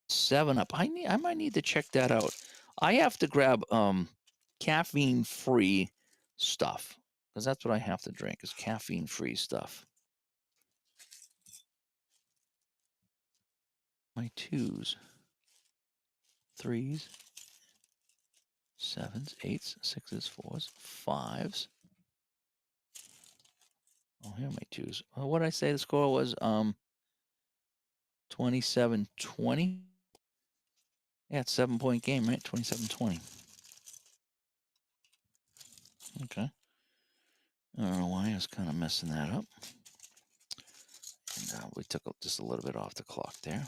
7-Up. I might need to check that out. I have to grab caffeine-free stuff because that's what I have to drink is caffeine-free stuff. My 2s, 3s, 7s, 8s, 6s, 4s, 5s. Oh, here are my 2s. What did I say the score was? 27-20. Yeah, it's 7-point game, right? 27-20. Okay. I don't know why I was kind of messing that up. And we took just a little bit off the clock there.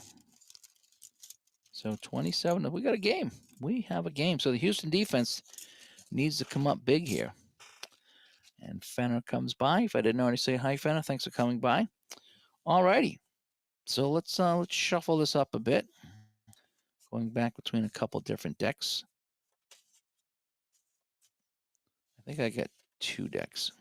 So 27. We got a game. We have a game. So the Houston defense needs to come up big here. And Fenner comes by. If I didn't already say hi, Fenner, thanks for coming by. All righty. So let's shuffle this up a bit. Going back between a couple different decks. I think I got 2 decks.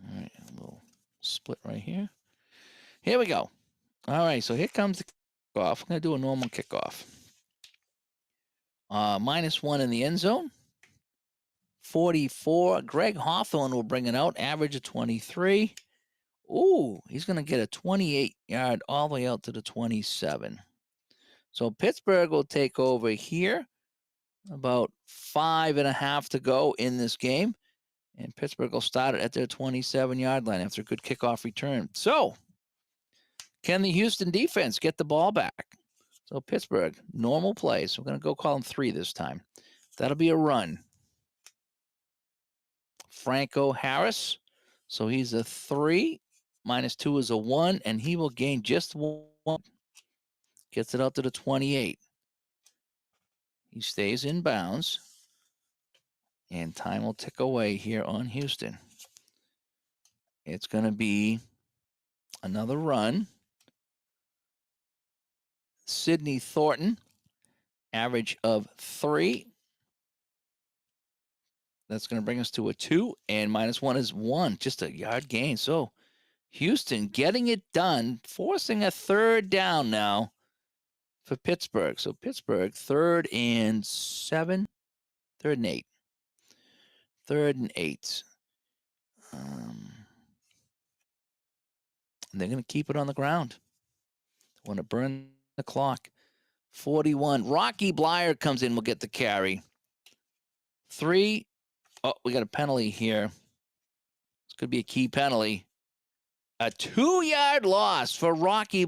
All right, a little split right here. Here we go. All right, so here comes the kickoff. I'm going to do a normal kickoff. -1 in the end zone. 44. Greg Hawthorne will bring it out. Average of 23. Ooh, he's going to get a 28-yard all the way out to the 27. So Pittsburgh will take over here. About 5.5 to go in this game. And Pittsburgh will start it at their 27-yard line after a good kickoff return. So, can the Houston defense get the ball back? So, Pittsburgh, normal plays. We're going to go call them 3 this time. That'll be a run. Franco Harris. So, he's a 3. -2 is a 1. And he will gain just 1. Gets it out to the 28. He stays in bounds. And time will tick away here on Houston. It's going to be another run. Sidney Thornton, average of 3. That's going to bring us to a 2, and -1 is 1, just a yard gain. So Houston getting it done, forcing a 3rd down now for Pittsburgh. So Pittsburgh, 3rd and 7, 3rd and 8. 3rd and 8. They're going to keep it on the ground. Want to burn the clock. 41. Rocky Blyer comes in, will get the carry. 3. Oh, we got a penalty here. This could be a key penalty. A 2-yard loss for Rocky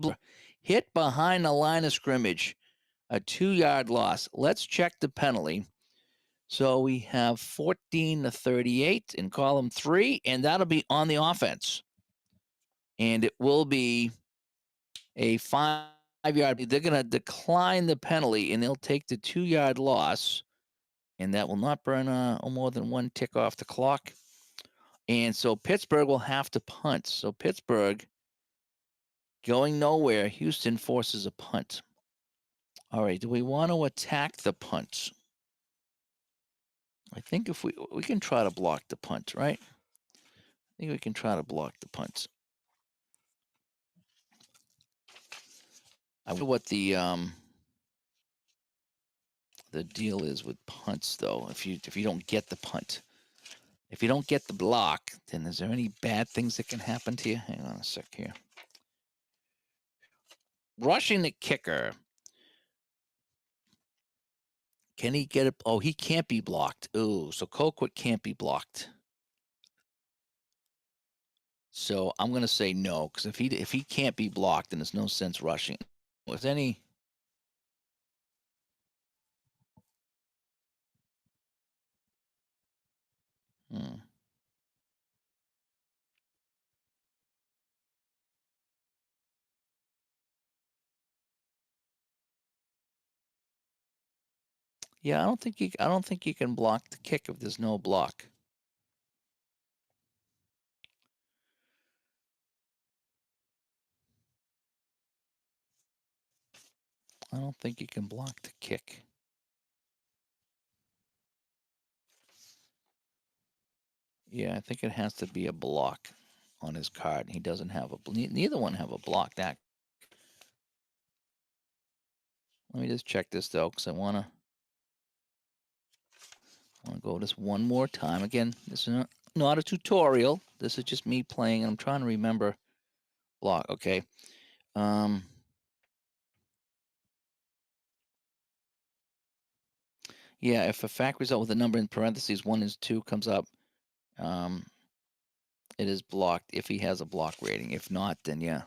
Blyer. Hit behind the line of scrimmage. A 2-yard loss. Let's check the penalty. So we have 14 to 38 in column 3, and that'll be on the offense. And it will be a 5-yard. They're going to decline the penalty, and they'll take the 2-yard loss. And that will not burn more than 1 tick off the clock. And so Pittsburgh will have to punt. So Pittsburgh going nowhere. Houston forces a punt. All right, do we want to attack the punt? I think if we can try to block the punt, right? I think we can try to block the punt. I wonder what the deal is with punts, though. If you don't get the punt, if you don't get the block, then is there any bad things that can happen to you? Hang on a sec here. Rushing the kicker. Can he get it? Oh, he can't be blocked. Ooh, so Colquitt can't be blocked. So I'm gonna say no, because if he can't be blocked, then there's no sense rushing. Was any? Yeah, I don't think you can block the kick if there's no block. I don't think you can block the kick. Yeah, I think it has to be a block on his card. He doesn't have a. Neither one have a block. That. Let me just check this though, because I wanna go this one more time. Again, this is not a tutorial. This is just me playing, and I'm trying to remember block. Okay. Yeah, if a fact result with a number in parentheses 1 is 2 comes up, it is blocked if he has a block rating. If not, then yeah.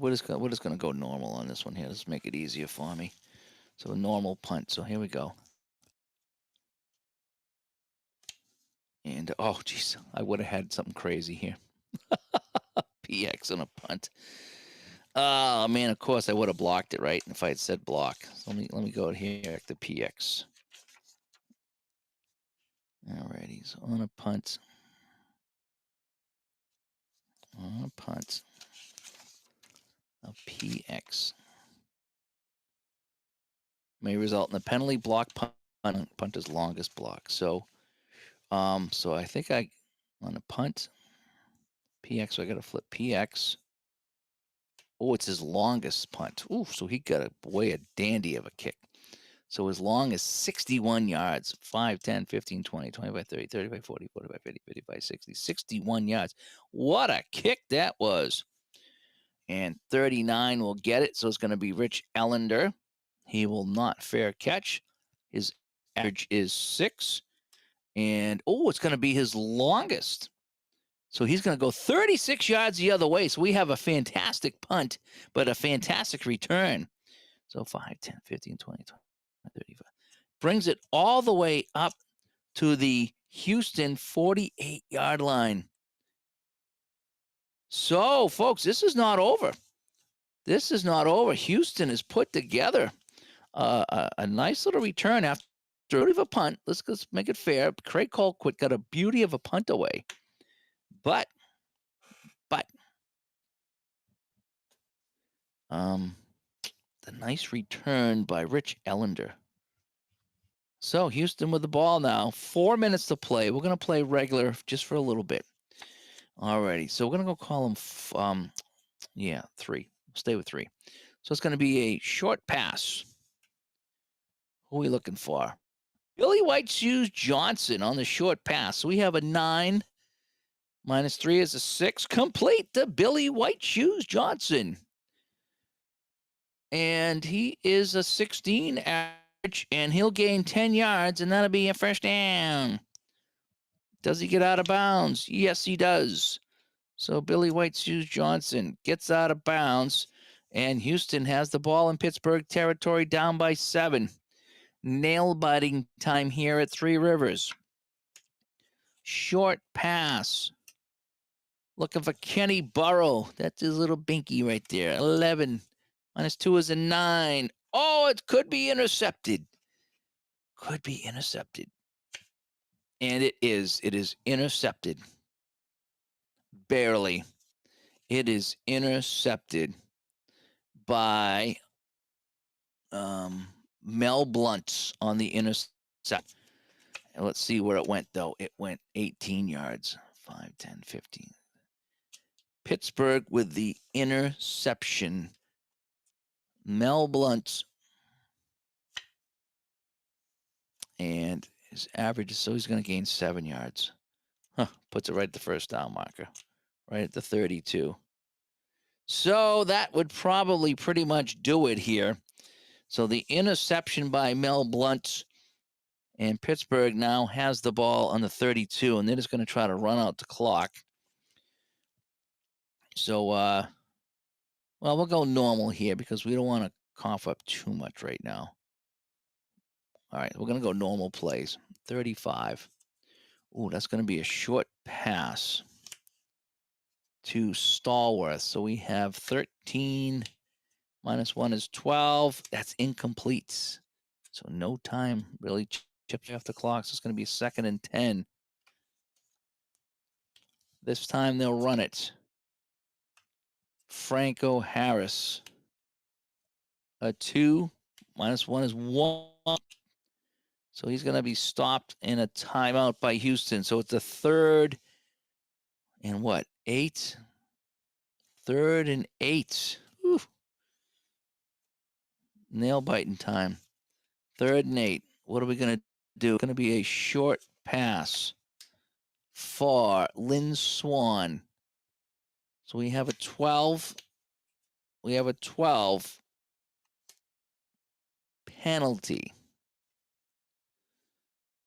We're just gonna go normal on this one here. Let's make it easier for me. So a normal punt. So here we go. And oh geez, I would have had something crazy here. PX on a punt. Oh man, of course I would have blocked it, right? If I had said block. So let me go here to PX. Alrighty, so on a punt. On a punt. A PX. May result in a penalty block punt is longest block. So so I think on a punt, PX, so I gotta flip PX. Oh, it's his longest punt. Ooh, so he got a dandy of a kick. So as long as 61 yards, 5, 10, 15, 20, 25, 30, 35, 40, 45, 50, 55, 60, 61 yards. What a kick that was. And 39 will get it. So it's going to be Rich Ellender. He will not fair catch. His average is 6. And, oh, it's going to be his longest. So he's going to go 36 yards the other way. So we have a fantastic punt, but a fantastic return. So 5, 10, 15, 20, 35. Brings it all the way up to the Houston 48-yard line. So, folks, this is not over. This is not over. Houston has put together a nice little return after a beauty of a punt. Let's make it fair. Craig Colquitt got a beauty of a punt away. But the nice return by Rich Ellender. So Houston with the ball now. 4 minutes to play. We're going to play regular just for a little bit. Alrighty. So we're going to go call him, 3. Stay with 3. So it's going to be a short pass. Who are we looking for? Billy White Shoes Johnson on the short pass. So we have a 9. Minus 3 is a 6. Complete to Billy White Shoes Johnson. And he is a 16 average, and he'll gain 10 yards, and that'll be a first down. Does he get out of bounds? Yes, he does. So Billy White Shoes Johnson gets out of bounds, and Houston has the ball in Pittsburgh territory down by 7. Nail-biting time here at Three Rivers. Short pass. Looking for Kenny Burrow. That's his little binky right there. 11. Minus 2 is a 9. Oh, it could be intercepted. Could be intercepted. And it is. It is intercepted. Barely. It is intercepted by Mel Blunt on the intercept. And let's see where it went, though. It went 18 yards. 5, 10, 15. Pittsburgh with the interception. Mel Blunt. And his average is, so he's going to gain 7 yards. Puts it right at the first down marker. Right at the 32. So that would probably pretty much do it here. So the interception by Mel Blunt, and Pittsburgh now has the ball on the 32, and they're just going to try to run out the clock. So, well, we'll go normal here because we don't want to cough up too much right now. All right, we're going to go normal plays. 35. Ooh, that's going to be a short pass to Stallworth. So we have 13 minus 1 is 12. That's incomplete. So no time really chips off the clock. So it's going to be 2nd and 10. This time they'll run it. Franco Harris. A 2 minus 1 is 1. So he's going to be stopped in a timeout by Houston. So it's a 3rd and what? 8? 3rd and 8. Whew. Nail biting time. 3rd and 8. What are we going to do? It's going to be a short pass for Lynn Swan. So we have a 12. We have a 12 penalty.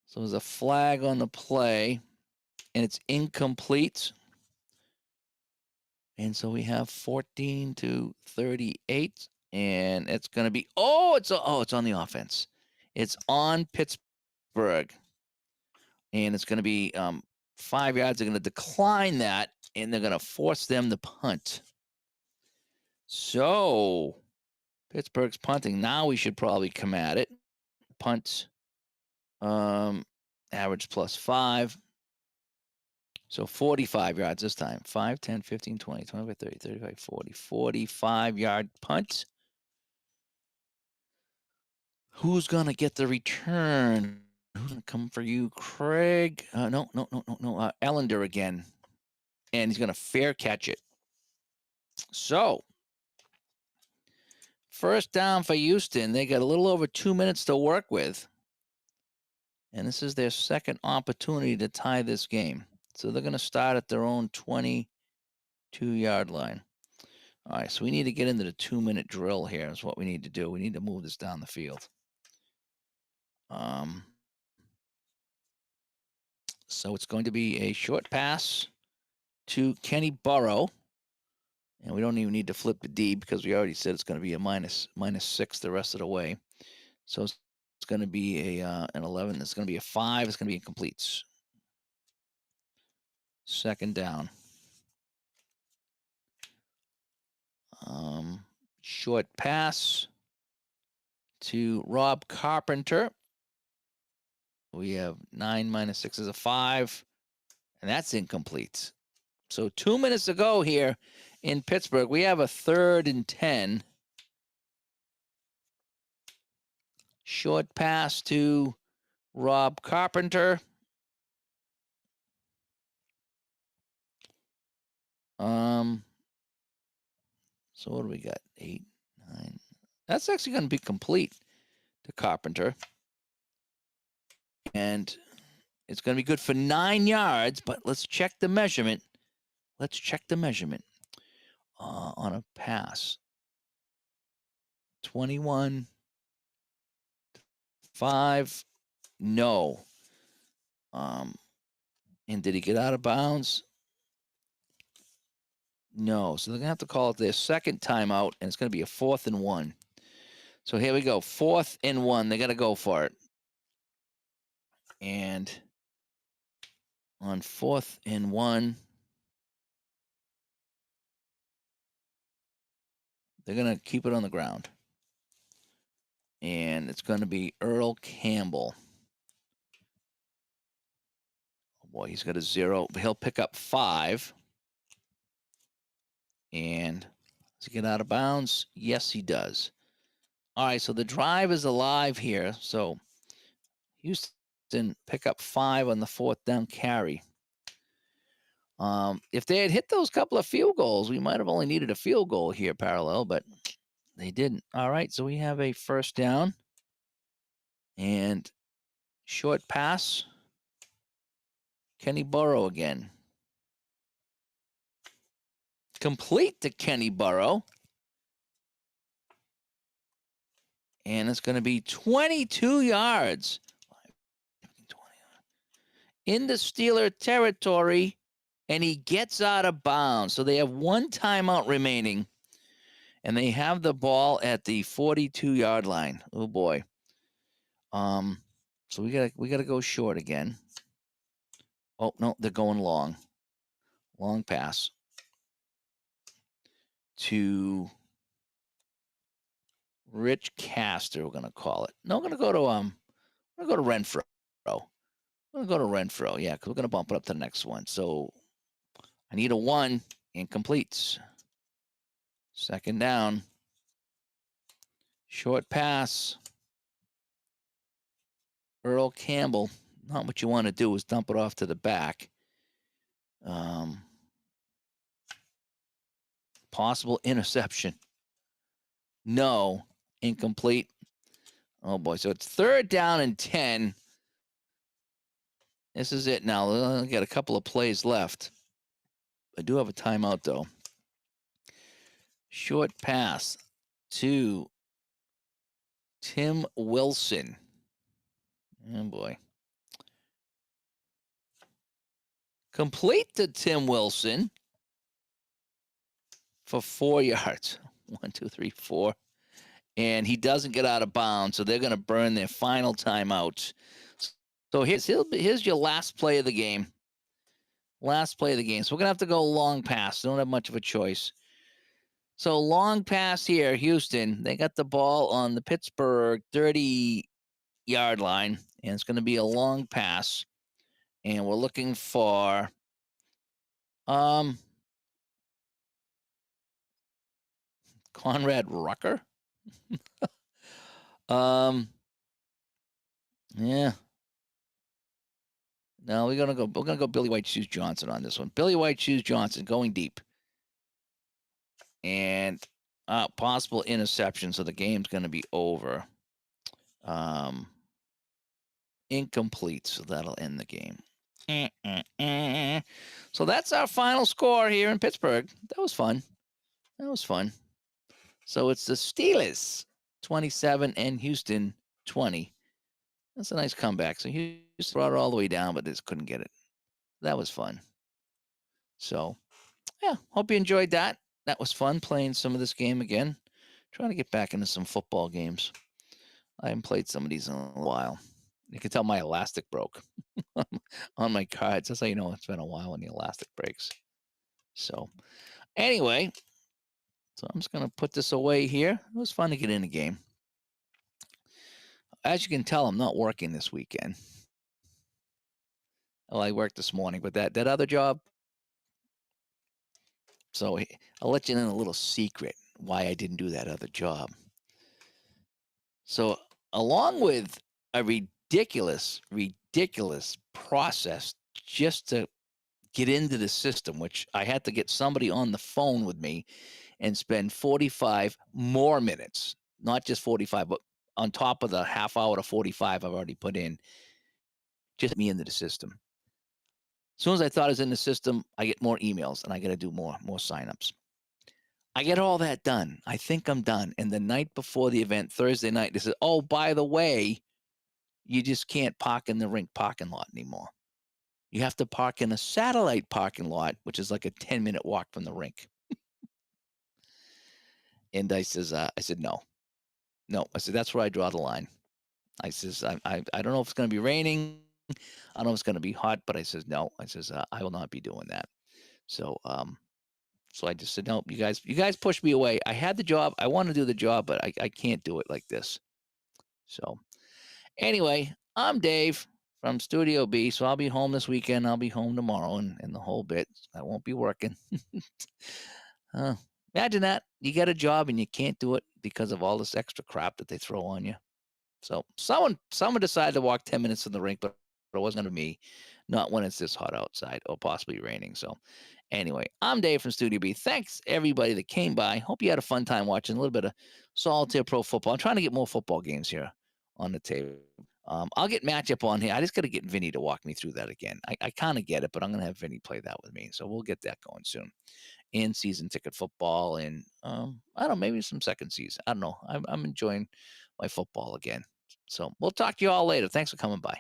So there's a flag on the play, and it's incomplete. And so we have 14 to 38, and it's going to be, it's on the offense. It's on Pittsburgh, and it's going to be 5 yards. They're going to decline that, and they're going to force them to punt. So Pittsburgh's punting. Now we should probably come at it. Punt, average plus 5. So 45 yards this time. 5, 10, 15, 20, 25, 30, 35, 40. 45-yard punt. Who's going to get the return? Who's going to come for you? Craig? No. Ellender again. And he's going to fair catch it. So First down for Houston. They got a little over 2 minutes to work with. And this is their second opportunity to tie this game. So they're going to start at their own 22-yard line. All right, so we need to get into the 2-minute drill here is what we need to do. We need to move this down the field. So it's going to be a short pass to Kenny Burrow. And we don't even need to flip the D because we already said it's going to be a minus 6 the rest of the way. So it's going to be an 11. It's going to be a 5. It's going to be incomplete. Second down. Short pass to Rob Carpenter. We have 9 minus 6 is a 5, and that's incomplete. So 2 minutes to go here in Pittsburgh. We have a 3rd and 10. Short pass to Rob Carpenter. So what do we got? 8, 9. That's actually going to be complete to Carpenter. And it's going to be good for 9 yards, but let's check the measurement. Let's check the measurement on a pass. 21, 5, no. And did he get out of bounds? No. So they're going to have to call it their second timeout, and it's going to be a 4th and 1. So here we go. 4th and 1. They got to go for it. And on 4th and 1, they're going to keep it on the ground. And it's going to be Earl Campbell. Oh boy, he's got a 0. He'll pick up 5. And does he get out of bounds? Yes, he does. All right, so the drive is alive here. So Houston pick up 5 on the 4th down carry. If they had hit those couple of field goals, we might have only needed a field goal here parallel, but they didn't. All right, so we have a first down and short pass. Kenny Burrow again. Complete to Kenny Burrow. And it's going to be 22 yards into Steeler territory, and he gets out of bounds. So they have 1 timeout remaining, and they have the ball at the 42-yard line. Oh boy. So we gotta go short again. Oh no, they're going long. Long pass to Rich Castor. We're gonna call it. No, we're gonna go to Renfro. We're gonna go to Renfro. Yeah, because we're gonna bump it up to the next one. So I need a 1. Incomplete. Second down. Short pass. Earl Campbell. Not what you want to do is dump it off to the back. Possible interception. No. Incomplete. Oh boy. So it's 3rd down and 10. This is it now. We got a couple of plays left. I do have a timeout though. Short pass to Tim Wilson. Oh boy. Complete to Tim Wilson for 4 yards. 1, 2, 3, 4. And he doesn't get out of bounds, so they're going to burn their final timeout. So here's your last play of the game. Last play of the game. So we're going to have to go long pass. They don't have much of a choice. So long pass here, Houston. They got the ball on the Pittsburgh 30-yard line, and it's going to be a long pass. And we're looking for Conrad Rucker. Yeah. No, we're gonna go Billy White Shoes Johnson on this one. Billy White Shoes Johnson going deep. And possible interception, so the game's going to be over. Um, Incomplete, so that'll end the game. So that's our final score here in Pittsburgh. That was fun. That was fun. So it's the Steelers 27 and Houston 20. That's a nice comeback. So Houston brought it all the way down, but just couldn't get it. That was fun. So yeah, hope you enjoyed that. That was fun playing some of this game again. Trying to get back into some football games. I haven't played some of these in a while. You can tell my elastic broke on my cards. That's how you know it's been a while when the elastic breaks. So anyway, so I'm just gonna put this away here. It was fun to get in the game. As you can tell, I'm not working this weekend. Well, I worked this morning, but that other job. So I'll let you in a little secret why I didn't do that other job. So along with a ridiculous process just to get into the system, which I had to get somebody on the phone with me and spend 45 more minutes, not just 45, but on top of the half hour to 45 I've already put in, just me into the system. As soon as I thought I was in the system, I get more emails and I got to do more signups. I get all that done. I think I'm done. And the night before the event, Thursday night, they said, "Oh, by the way, you just can't park in the rink parking lot anymore. You have to park in a satellite parking lot, which is like a 10-minute walk from the rink." And I said, no, no. I said, that's where I draw the line. I says, I don't know if it's going to be raining. I don't know if it's going to be hot, but I says, no. I says, I will not be doing that. So, so I just said, no, you guys pushed me away. I had the job. I want to do the job, but I can't do it like this. So anyway, I'm Dave from Studio B. So I'll be home this weekend. I'll be home tomorrow and the whole bit. I won't be working. uh, Imagine that. You get a job and you can't do it because of all this extra crap that they throw on you. So someone decided to walk 10 minutes in the rink, but it wasn't going to me. Not when it's this hot outside or possibly raining. So anyway, I'm Dave from Studio B. Thanks everybody that came by. Hope you had a fun time watching a little bit of Solitaire Pro Football. I'm trying to get more football games here on the table. I'll get matchup on here. I just got to get Vinny to walk me through that again. I kind of get it, but I'm going to have Vinny play that with me. So we'll get that going soon. In season ticket football and I don't know, maybe some second season. I don't know. I'm enjoying my football again. So we'll talk to you all later. Thanks for coming by.